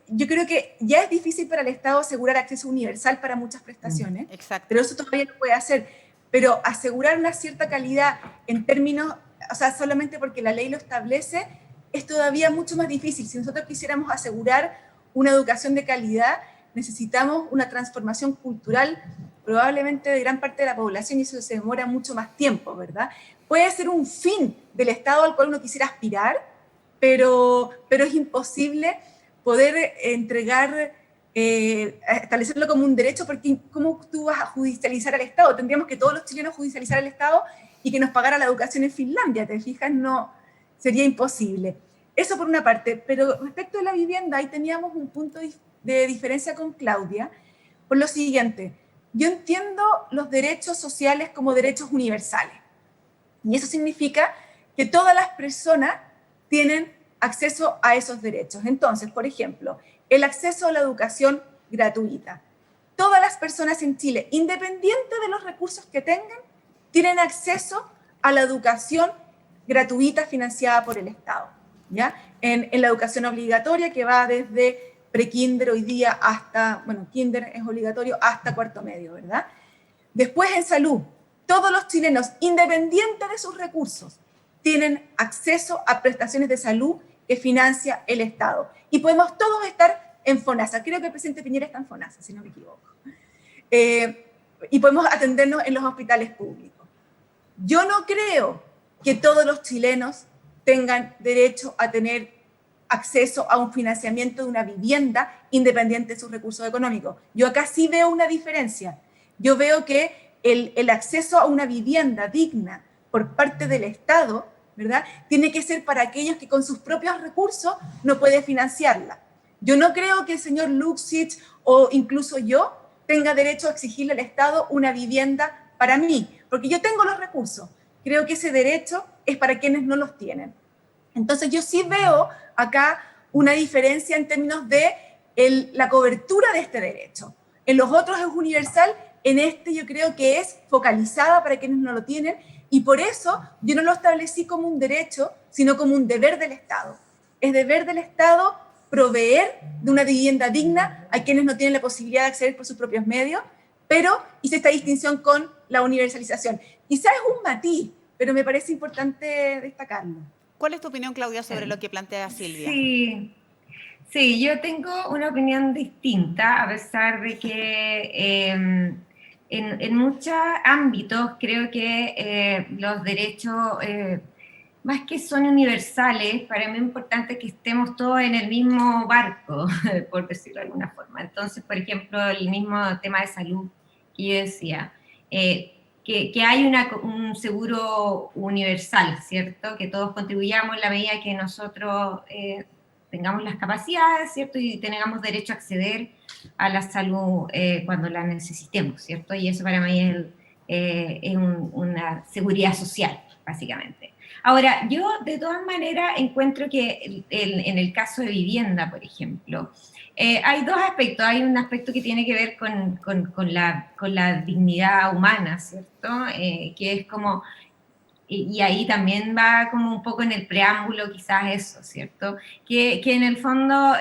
Yo creo que ya es difícil para el Estado asegurar acceso universal para muchas prestaciones, pero eso todavía lo puede hacer. Pero asegurar una cierta calidad en términos, o sea, solamente porque la ley lo establece, es todavía mucho más difícil. Si nosotros quisiéramos asegurar una educación de calidad, necesitamos una transformación cultural probablemente de gran parte de la población, y eso se demora mucho más tiempo, ¿verdad? Puede ser un fin del Estado al cual uno quisiera aspirar, pero es imposible poder entregar, establecerlo como un derecho, porque ¿cómo tú vas a judicializar al Estado? Tendríamos que todos los chilenos judicializar al Estado y que nos pagara la educación en Finlandia, ¿te fijas? No, sería imposible. Eso por una parte, pero respecto de la vivienda, ahí teníamos un punto de diferencia con Claudia, por lo siguiente: yo entiendo los derechos sociales como derechos universales, y eso significa que todas las personas tienen acceso a esos derechos. Entonces, por ejemplo, el acceso a la educación gratuita. Todas las personas en Chile, independiente de los recursos que tengan, tienen acceso a la educación gratuita financiada por el Estado, ¿ya? En la educación obligatoria, que va desde prekinder hoy día hasta, bueno, kinder es obligatorio, hasta cuarto medio, ¿verdad? Después, en salud, todos los chilenos, independiente de sus recursos, tienen acceso a prestaciones de salud que financia el Estado. Y podemos todos estar en FONASA. Creo que el presidente Piñera está en FONASA, si no me equivoco. Y podemos atendernos en los hospitales públicos. Yo no creo que todos los chilenos tengan derecho a tener acceso a un financiamiento de una vivienda independiente de sus recursos económicos. Yo acá sí veo una diferencia. Yo veo que el acceso a una vivienda digna por parte del Estado, ¿verdad?, tiene que ser para aquellos que con sus propios recursos no pueden financiarla. Yo no creo que el señor Luksich o incluso yo tenga derecho a exigirle al Estado una vivienda para mí, porque yo tengo los recursos. Creo que ese derecho es para quienes no los tienen. Entonces yo sí veo acá una diferencia en términos de la cobertura de este derecho. En los otros es universal, en este yo creo que es focalizada para quienes no lo tienen, y por eso yo no lo establecí como un derecho, sino como un deber del Estado. Es deber del Estado proveer de una vivienda digna a quienes no tienen la posibilidad de acceder por sus propios medios, pero hice esta distinción con la universalización. Quizás es un matiz, pero me parece importante destacarlo. ¿Cuál es tu opinión, Claudia, sobre lo que plantea Silvia? Sí, yo tengo una opinión distinta, a pesar de que en muchos ámbitos creo que los derechos, más que son universales, para mí es importante que estemos todos en el mismo barco, por decirlo de alguna forma. Entonces, por ejemplo, el mismo tema de salud que yo decía, que hay un seguro universal, ¿cierto? Que todos contribuyamos en la medida que nosotros tengamos las capacidades, ¿cierto? Y tengamos derecho a acceder a la salud cuando la necesitemos, ¿cierto? Y eso para mí es una seguridad social, básicamente. Ahora, yo de todas maneras encuentro que en el caso de vivienda, por ejemplo, hay dos aspectos. Hay un aspecto que tiene que ver con la dignidad humana, ¿cierto? Que es como, y ahí también va como un poco en el preámbulo quizás eso, ¿cierto? Que en el fondo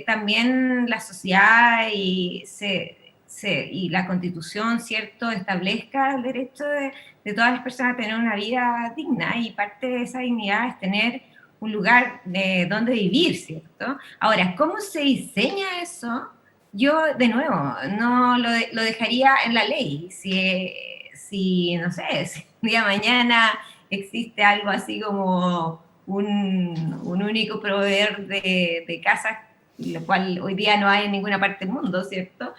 también la sociedad y la Constitución, ¿cierto?, establezca el derecho de todas las personas a tener una vida digna, y parte de esa dignidad es tener un lugar de donde vivir, ¿cierto? Ahora, ¿cómo se diseña eso? Yo, de nuevo, no lo dejaría en la ley. Si, no sé, si un día de mañana existe algo así como un único proveedor de casas, lo cual hoy día no hay en ninguna parte del mundo, ¿cierto?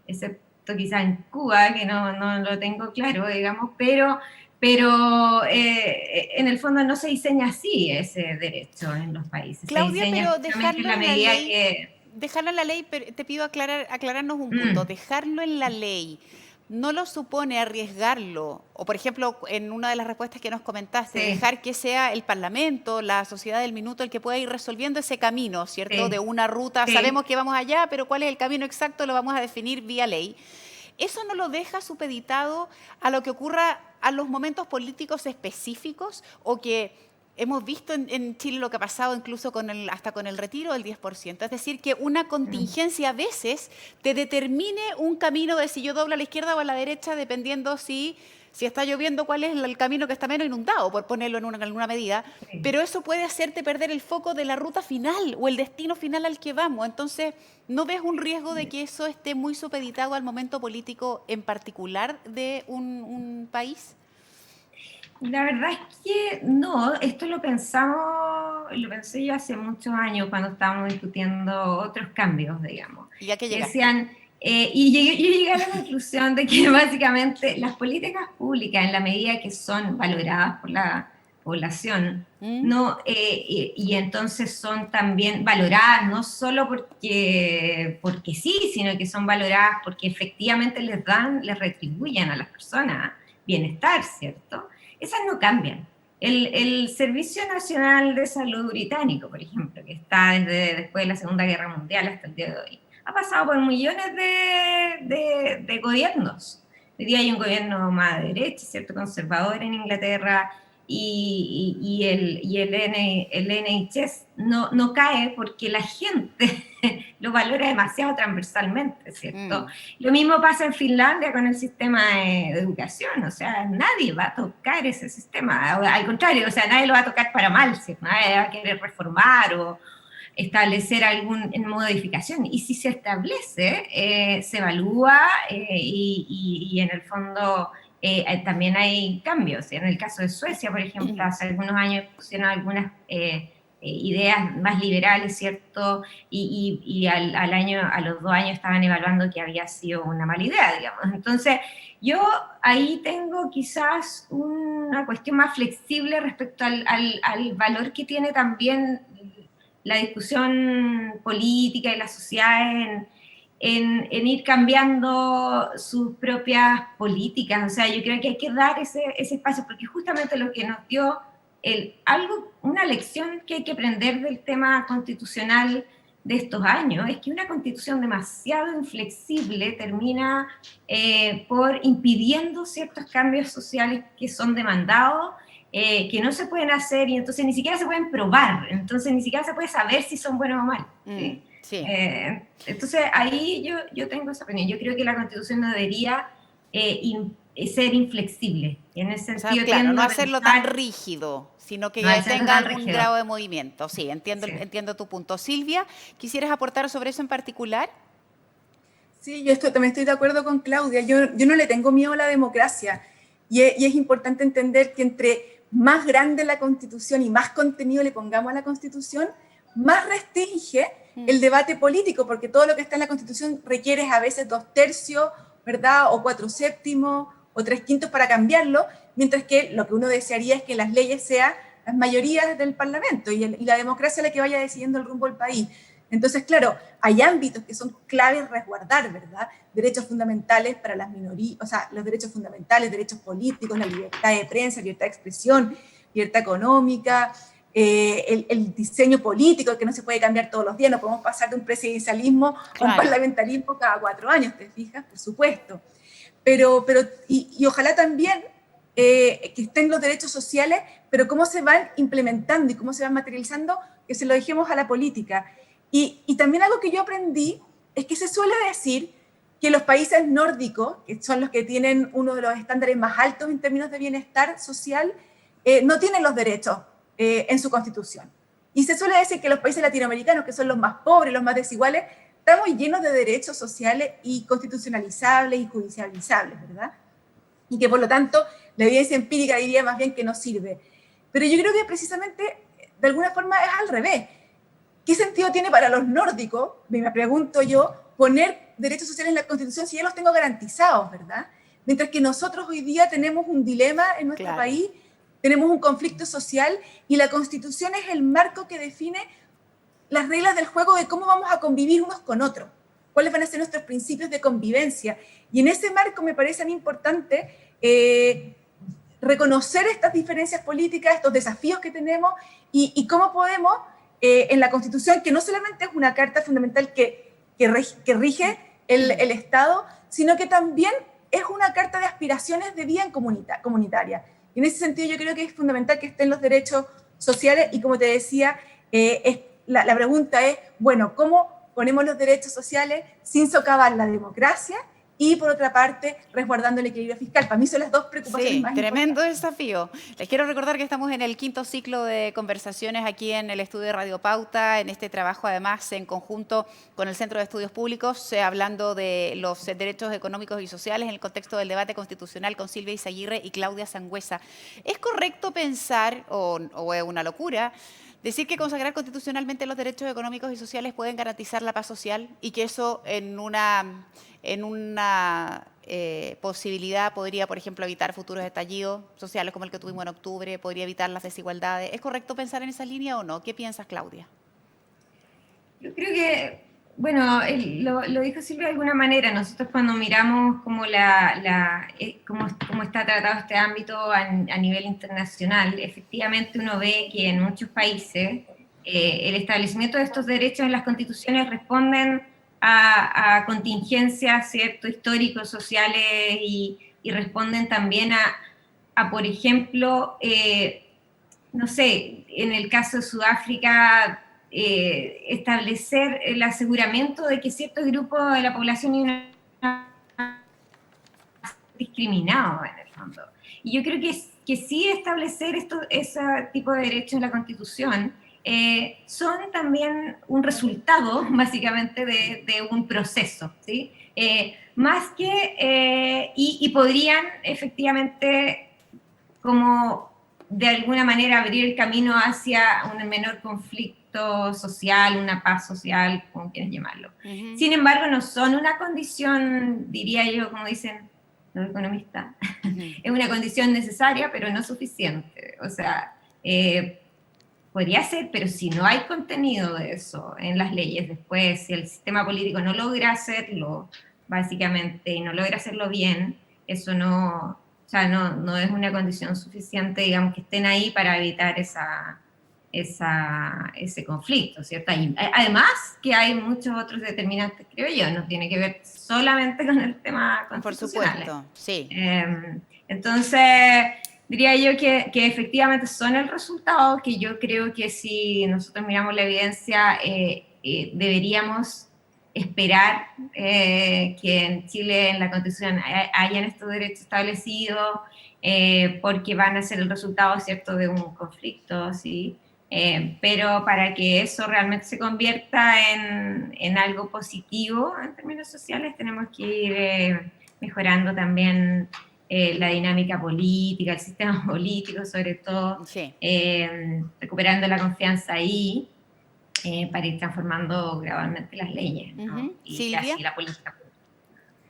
Excepto quizás en Cuba, que no lo tengo claro, digamos, pero en el fondo no se diseña así ese derecho en los países. Claudia, se diseña pero justamente en dejarlo la en la medida ley, que... dejarlo en la ley, pero te pido aclararnos un punto. Dejarlo en la ley no lo supone arriesgarlo, o por ejemplo, en una de las respuestas que nos comentaste, Sí. dejar que sea el Parlamento, la sociedad del minuto, el que pueda ir resolviendo ese camino, ¿cierto? Sí. De una ruta, Sí. sabemos que vamos allá, pero cuál es el camino exacto lo vamos a definir vía ley. ¿Eso no lo deja supeditado a lo que ocurra a los momentos políticos específicos o que hemos visto en Chile lo que ha pasado incluso hasta con el retiro del 10%? Es decir, que una contingencia a veces te determine un camino de si yo doblo a la izquierda o a la derecha, dependiendo si está lloviendo, cuál es el camino que está menos inundado, por ponerlo en alguna medida. Sí. Pero eso puede hacerte perder el foco de la ruta final o el destino final al que vamos. Entonces, ¿no ves un riesgo de que eso esté muy supeditado al momento político en particular de un país? La verdad es que no, esto lo pensé yo hace muchos años cuando estábamos discutiendo otros cambios, digamos. ¿Y a qué llegaste? Decían, yo llegué a la conclusión de que básicamente las políticas públicas, en la medida que son valoradas por la población, no, y entonces son también valoradas no solo porque sí, sino que son valoradas porque efectivamente les retribuyen a las personas bienestar, ¿cierto? Esas no cambian. El Servicio Nacional de Salud británico, por ejemplo, que está desde después de la Segunda Guerra Mundial hasta el día de hoy, ha pasado por millones de gobiernos. Hoy día hay un gobierno más de derecha, ¿cierto?, conservador en Inglaterra, y el NHS no cae porque la gente lo valora demasiado transversalmente, ¿cierto? Lo mismo pasa en Finlandia con el sistema de educación, o sea, nadie va a tocar ese sistema, al contrario, o sea, nadie lo va a tocar para mal, ¿cierto? Nadie va a querer reformar o establecer alguna modificación, y si se establece, se evalúa y en el fondo también hay cambios. En el caso de Suecia, por ejemplo, hace algunos años pusieron algunas ideas más liberales, ¿cierto? Y a los 2 años estaban evaluando que había sido una mala idea, digamos. Entonces, yo ahí tengo quizás una cuestión más flexible respecto al valor que tiene también la discusión política y la sociedad en ir cambiando sus propias políticas. O sea, yo creo que hay que dar ese espacio, porque justamente lo que nos dio una lección que hay que aprender del tema constitucional de estos años es que una constitución demasiado inflexible termina por impidiendo ciertos cambios sociales que son demandados, que no se pueden hacer, y entonces ni siquiera se pueden probar, entonces ni siquiera se puede saber si son buenos o malos. ¿Sí? Sí. Entonces ahí yo tengo esa opinión. Yo creo que la Constitución no debería ser inflexible. En ese sentido, o sea, claro, no hacerlo tan rígido, sino que tenga algún grado de movimiento. Sí, entiendo tu punto. Silvia, ¿quisieras aportar sobre eso en particular? Sí, yo también estoy de acuerdo con Claudia. Yo no le tengo miedo a la democracia, y es importante entender que entre más grande la Constitución y más contenido le pongamos a la Constitución, más restringe el debate político, porque todo lo que está en la Constitución requiere a veces 2/3, ¿verdad? O 4/7 o 3/5 para cambiarlo, mientras que lo que uno desearía es que las leyes sean las mayorías del Parlamento y la democracia la que vaya decidiendo el rumbo del país. Entonces, claro, hay ámbitos que son claves resguardar, ¿verdad? Derechos fundamentales para las minorías, o sea, los derechos fundamentales, derechos políticos, la libertad de prensa, libertad de expresión, libertad económica, el diseño político que no se puede cambiar todos los días, no podemos pasar de un presidencialismo a un parlamentarismo cada 4 años, ¿te fijas? Por supuesto. Pero ojalá también que estén los derechos sociales, pero cómo se van implementando y cómo se van materializando, que se lo dejemos a la política. Y también algo que yo aprendí es que se suele decir que los países nórdicos, que son los que tienen uno de los estándares más altos en términos de bienestar social, no tienen los derechos en su constitución. Y se suele decir que los países latinoamericanos, que son los más pobres, los más desiguales, estamos llenos de derechos sociales y constitucionalizables y judicializables, ¿verdad? Y que por lo tanto la evidencia empírica diría más bien que no sirve. Pero yo creo que precisamente de alguna forma es al revés. ¿Qué sentido tiene para los nórdicos, me pregunto yo, poner derechos sociales en la Constitución si ya los tengo garantizados, ¿verdad? Mientras que nosotros hoy día tenemos un dilema en nuestro país, tenemos un conflicto social y la Constitución es el marco que define las reglas del juego de cómo vamos a convivir unos con otros, cuáles van a ser nuestros principios de convivencia. Y en ese marco me parece a mí importante reconocer estas diferencias políticas, estos desafíos que tenemos y cómo podemos, en la Constitución, que no solamente es una carta fundamental que rige el Estado, sino que también es una carta de aspiraciones de vida comunitaria. Y en ese sentido yo creo que es fundamental que estén los derechos sociales y, como te decía, la pregunta es, bueno, ¿cómo ponemos los derechos sociales sin socavar la democracia y, por otra parte, resguardando el equilibrio fiscal? Para mí son las dos preocupaciones más importantes. Tremendo desafío. Les quiero recordar que estamos en el 5º ciclo de conversaciones aquí en el estudio de Radio Pauta, en este trabajo además en conjunto con el Centro de Estudios Públicos, hablando de los derechos económicos y sociales en el contexto del debate constitucional con Silvia Izaguirre y Claudia Sangüesa. ¿Es correcto pensar, o es una locura, decir que consagrar constitucionalmente los derechos económicos y sociales pueden garantizar la paz social y que eso en una posibilidad podría, por ejemplo, evitar futuros estallidos sociales como el que tuvimos en octubre, podría evitar las desigualdades? ¿Es correcto pensar en esa línea o no? ¿Qué piensas, Claudia? Yo creo que, bueno, lo dijo Silvia de alguna manera. Nosotros cuando miramos como cómo está tratado este ámbito a nivel internacional, efectivamente uno ve que en muchos países el establecimiento de estos derechos en las constituciones responden a contingencias, ¿cierto?, históricos, sociales y responden también a por ejemplo, no sé, en el caso de Sudáfrica, establecer el aseguramiento de que ciertos grupos de la población iban a ser discriminados en el fondo. Y yo creo que sí establecer ese tipo de derechos en la Constitución son también un resultado, básicamente, de un proceso, ¿sí? Más que, y podrían efectivamente, como de alguna manera, abrir el camino hacia un menor conflicto social, una paz social, como quieras llamarlo. Uh-huh. Sin embargo, no son una condición, diría yo, como dicen los economistas, uh-huh. Es una condición necesaria, pero no suficiente. O sea, podría ser, pero si no hay contenido de eso en las leyes después, si el sistema político no logra hacerlo, básicamente, y no logra hacerlo bien, eso no, o sea, no es una condición suficiente, digamos, que estén ahí para evitar ese conflicto, ¿cierto? Y además que hay muchos otros determinantes, creo yo, no tiene que ver solamente con el tema constitucional. Por supuesto, sí. Entonces, diría yo que efectivamente son el resultado, que yo creo que si nosotros miramos la evidencia, deberíamos esperar que en Chile, en la Constitución, hayan estos derechos establecidos, porque van a ser el resultado, ¿cierto?, de un conflicto, ¿sí? Pero para que eso realmente se convierta en algo positivo en términos sociales, tenemos que ir mejorando también la dinámica política, el sistema político sobre todo, sí. Recuperando la confianza ahí, para ir transformando gradualmente las leyes, ¿no? Uh-huh. Y así la política.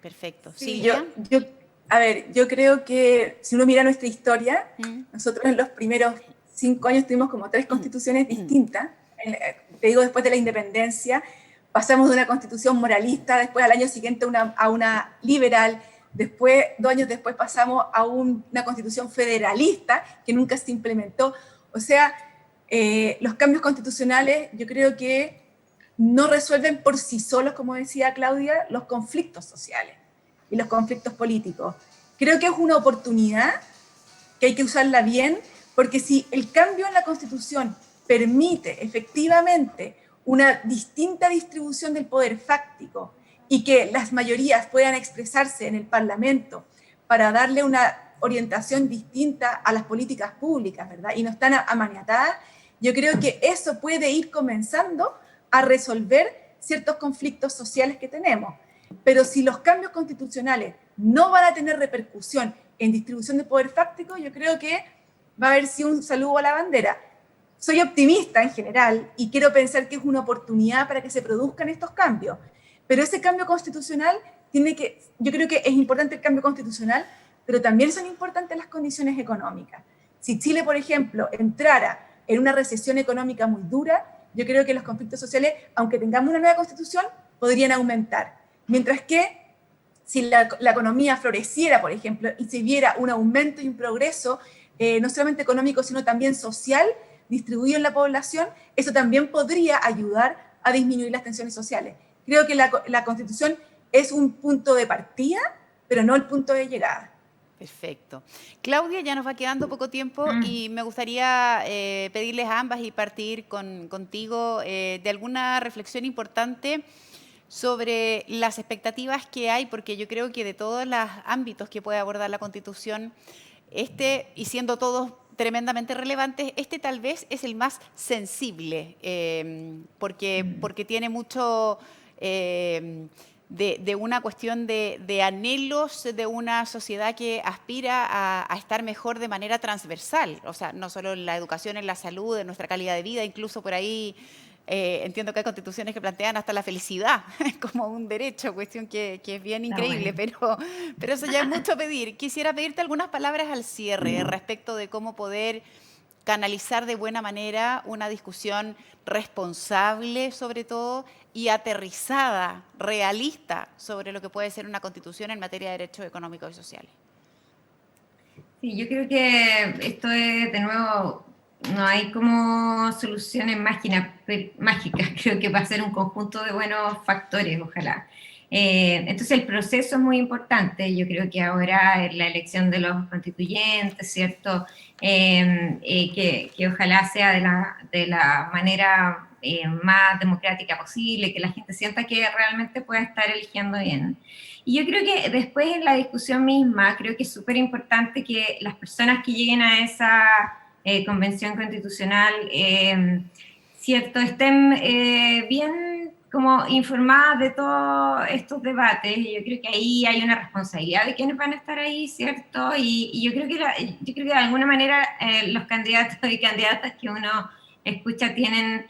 Perfecto. Sí, yo creo que si uno mira nuestra historia, nosotros en los primeros 5 años tuvimos como 3 constituciones distintas. Te digo, después de la independencia, pasamos de una constitución moralista, después al año siguiente a una liberal, después, 2 años después pasamos a una constitución federalista que nunca se implementó. O sea, los cambios constitucionales yo creo que no resuelven por sí solos, como decía Claudia, los conflictos sociales y los conflictos políticos. Creo que es una oportunidad que hay que usarla bien, porque si el cambio en la Constitución permite efectivamente una distinta distribución del poder fáctico y que las mayorías puedan expresarse en el Parlamento para darle una orientación distinta a las políticas públicas, ¿verdad? Y no están amaniatadas. Yo creo que eso puede ir comenzando a resolver ciertos conflictos sociales que tenemos. Pero si los cambios constitucionales no van a tener repercusión en distribución de poder fáctico, yo creo que va a haber sí un saludo a la bandera. Soy optimista en general y quiero pensar que es una oportunidad para que se produzcan estos cambios. Pero ese cambio constitucional yo creo que es importante el cambio constitucional, pero también son importantes las condiciones económicas. Si Chile, por ejemplo, entrara en una recesión económica muy dura, yo creo que los conflictos sociales, aunque tengamos una nueva constitución, podrían aumentar. Mientras que si la economía floreciera, por ejemplo, y se viera un aumento y un progreso, no solamente económico, sino también social, distribuido en la población, eso también podría ayudar a disminuir las tensiones sociales. Creo que la Constitución es un punto de partida, pero no el punto de llegada. Perfecto. Claudia, ya nos va quedando poco tiempo y me gustaría pedirles a ambas y partir contigo de alguna reflexión importante sobre las expectativas que hay, porque yo creo que de todos los ámbitos que puede abordar la Constitución, y siendo todos tremendamente relevantes, tal vez es el más sensible, porque tiene mucho de una cuestión de anhelos de una sociedad que aspira a estar mejor de manera transversal, o sea, no solo en la educación, en la salud, en nuestra calidad de vida, incluso por ahí entiendo que hay constituciones que plantean hasta la felicidad como un derecho, cuestión que es bien increíble, bueno. pero eso ya es mucho pedir. Quisiera pedirte algunas palabras al cierre respecto de cómo poder canalizar de buena manera una discusión responsable, sobre todo, y aterrizada, realista, sobre lo que puede ser una constitución en materia de derechos económicos y sociales. Sí, yo creo que esto es, de nuevo, no hay como soluciones mágicas, creo que va a ser un conjunto de buenos factores, ojalá. Entonces el proceso es muy importante, yo creo que ahora la elección de los constituyentes, ¿cierto? Que ojalá sea de la manera más democrática posible, que la gente sienta que realmente pueda estar eligiendo bien. Y yo creo que después en la discusión misma, creo que es súper importante que las personas que lleguen a esa convención constitucional, ¿cierto?, estén bien como informadas de todos estos debates. Yo creo que ahí hay una responsabilidad de quienes van a estar ahí, ¿cierto? Y yo creo que de alguna manera los candidatos y candidatas que uno escucha tienen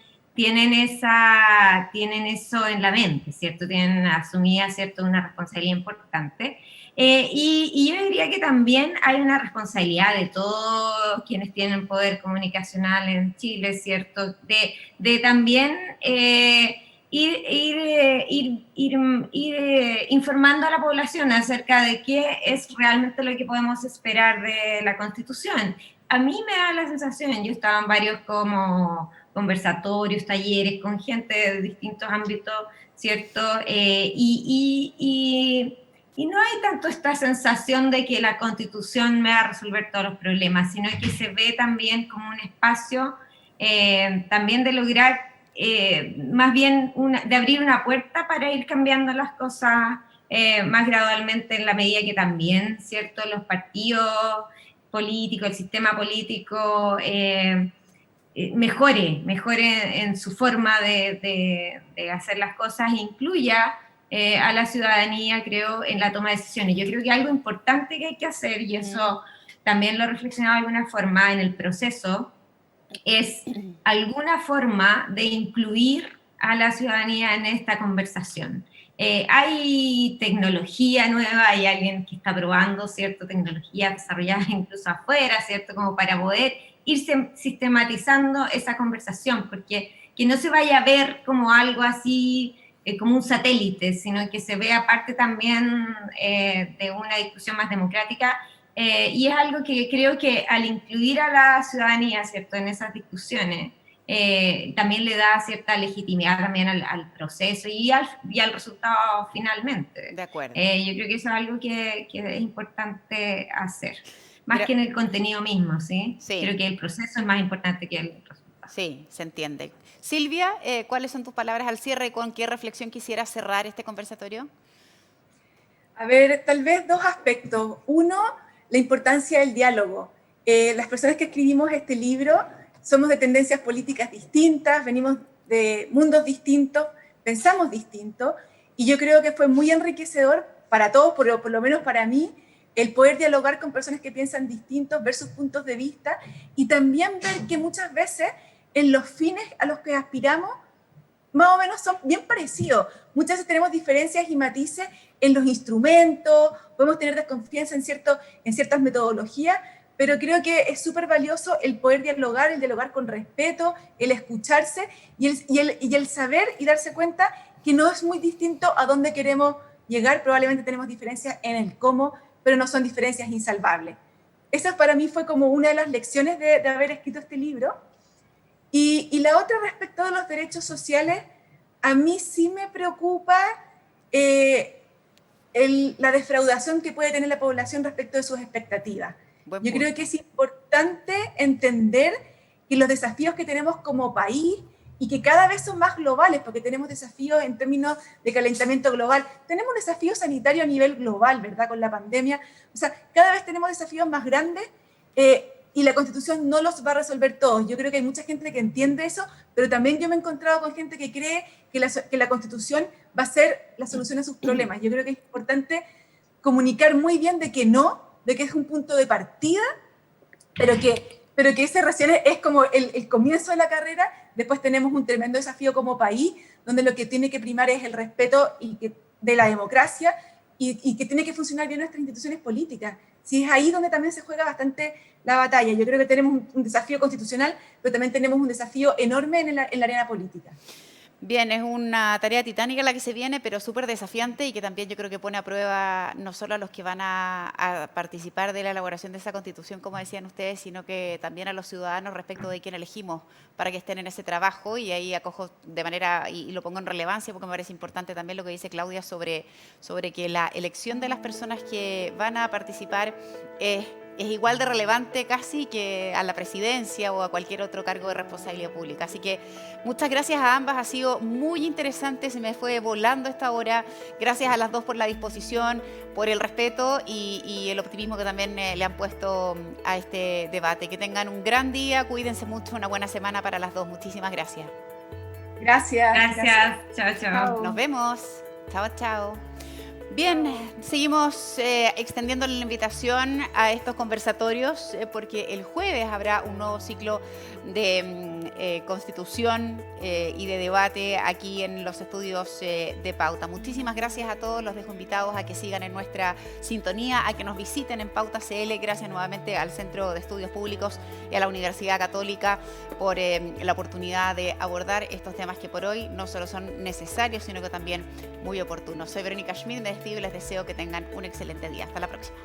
eso en la mente, ¿cierto? Tienen asumida, ¿cierto?, una responsabilidad importante. Y yo diría que también hay una responsabilidad de todos quienes tienen poder comunicacional en Chile, ¿cierto?, de también ir informando a la población acerca de qué es realmente lo que podemos esperar de la Constitución. A mí me da la sensación, yo estaba en varios como conversatorios, talleres con gente de distintos ámbitos, ¿cierto? Y no hay tanto esta sensación de que la Constitución me va a resolver todos los problemas, sino que se ve también como un espacio también de lograr, más bien de abrir una puerta para ir cambiando las cosas más gradualmente en la medida que también, ¿cierto?, los partidos políticos, el sistema político mejore en su forma de hacer las cosas, incluya a la ciudadanía, creo, en la toma de decisiones. Yo creo que algo importante que hay que hacer, y eso también lo he reflexionado de alguna forma en el proceso, es alguna forma de incluir a la ciudadanía en esta conversación. Hay tecnología nueva, hay alguien que está probando, ¿cierto?, tecnología desarrollada incluso afuera, ¿cierto?, como para poder ir sistematizando esa conversación, porque que no se vaya a ver como algo así, como un satélite, sino que se vea parte también de una discusión más democrática, y es algo que creo que al incluir a la ciudadanía, ¿cierto?, en esas discusiones, también le da cierta legitimidad también al proceso y al resultado finalmente. De acuerdo. Yo creo que eso es algo que es importante hacer. Más que en el contenido mismo, ¿sí? Sí. Creo que el proceso es más importante que el resultado. Sí, se entiende. Silvia, ¿cuáles son tus palabras al cierre y con qué reflexión quisieras cerrar este conversatorio? A ver, tal vez dos aspectos. Uno, la importancia del diálogo. Las personas que escribimos este libro somos de tendencias políticas distintas, venimos de mundos distintos, pensamos distinto, y yo creo que fue muy enriquecedor para todos, por lo menos para mí, el poder dialogar con personas que piensan distintos, ver sus puntos de vista, y también ver que muchas veces en los fines a los que aspiramos, más o menos son bien parecidos. Muchas veces tenemos diferencias y matices en los instrumentos, podemos tener desconfianza en ciertas metodologías, pero creo que es súper valioso el poder dialogar, el dialogar con respeto, el escucharse y el saber y darse cuenta que no es muy distinto a dónde queremos llegar. Probablemente tenemos diferencias en el cómo, pero no son diferencias insalvables. Esa para mí fue como una de las lecciones de haber escrito este libro. Y la otra respecto de los derechos sociales, a mí sí me preocupa la defraudación que puede tener la población respecto de sus expectativas. Yo creo que es importante entender que los desafíos que tenemos como país y que cada vez son más globales, porque tenemos desafíos en términos de calentamiento global, tenemos un desafío sanitario a nivel global, ¿verdad?, con la pandemia. O sea, cada vez tenemos desafíos más grandes y la Constitución no los va a resolver todos. Yo creo que hay mucha gente que entiende eso, pero también yo me he encontrado con gente que cree que la Constitución va a ser la solución a sus problemas. Yo creo que es importante comunicar muy bien de que no, de que es un punto de partida, pero que ese recién es como el comienzo de la carrera. Después tenemos un tremendo desafío como país, donde lo que tiene que primar es el respeto de la democracia y que tiene que funcionar bien nuestras instituciones políticas. Sí, es ahí donde también se juega bastante la batalla. Yo creo que tenemos un desafío constitucional, pero también tenemos un desafío enorme en la arena política. Bien, es una tarea titánica la que se viene, pero súper desafiante y que también yo creo que pone a prueba no solo a los que van a participar de la elaboración de esa Constitución, como decían ustedes, sino que también a los ciudadanos respecto de quién elegimos para que estén en ese trabajo. Y ahí acojo de manera, y lo pongo en relevancia porque me parece importante también lo que dice Claudia sobre que la elección de las personas que van a participar es igual de relevante casi que a la presidencia o a cualquier otro cargo de responsabilidad pública. Así que muchas gracias a ambas, ha sido muy interesante, se me fue volando esta hora. Gracias a las dos por la disposición, por el respeto y el optimismo que también le han puesto a este debate. Que tengan un gran día, cuídense mucho, una buena semana para las dos. Muchísimas gracias. Gracias. Chao, chao. Nos vemos. Chao, chao. Bien, seguimos extendiendo la invitación a estos conversatorios porque el jueves habrá un nuevo ciclo de constitución y de debate aquí en los estudios de Pauta. Muchísimas gracias a todos, los dejo invitados a que sigan en nuestra sintonía, a que nos visiten en Pauta CL. Gracias nuevamente al Centro de Estudios Públicos y a la Universidad Católica por la oportunidad de abordar estos temas que por hoy no solo son necesarios, sino que también muy oportunos. Soy Verónica Schmidt, me despido y les deseo que tengan un excelente día. Hasta la próxima.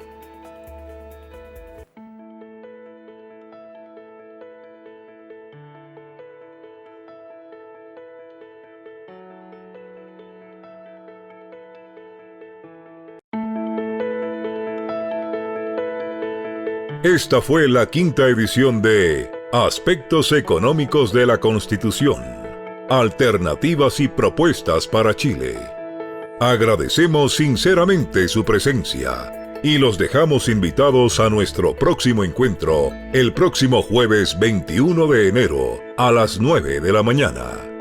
Esta fue la 5ª edición de Aspectos Económicos de la Constitución. Alternativas y propuestas para Chile. Agradecemos sinceramente su presencia y los dejamos invitados a nuestro próximo encuentro el próximo jueves 21 de enero a las 9 de la mañana.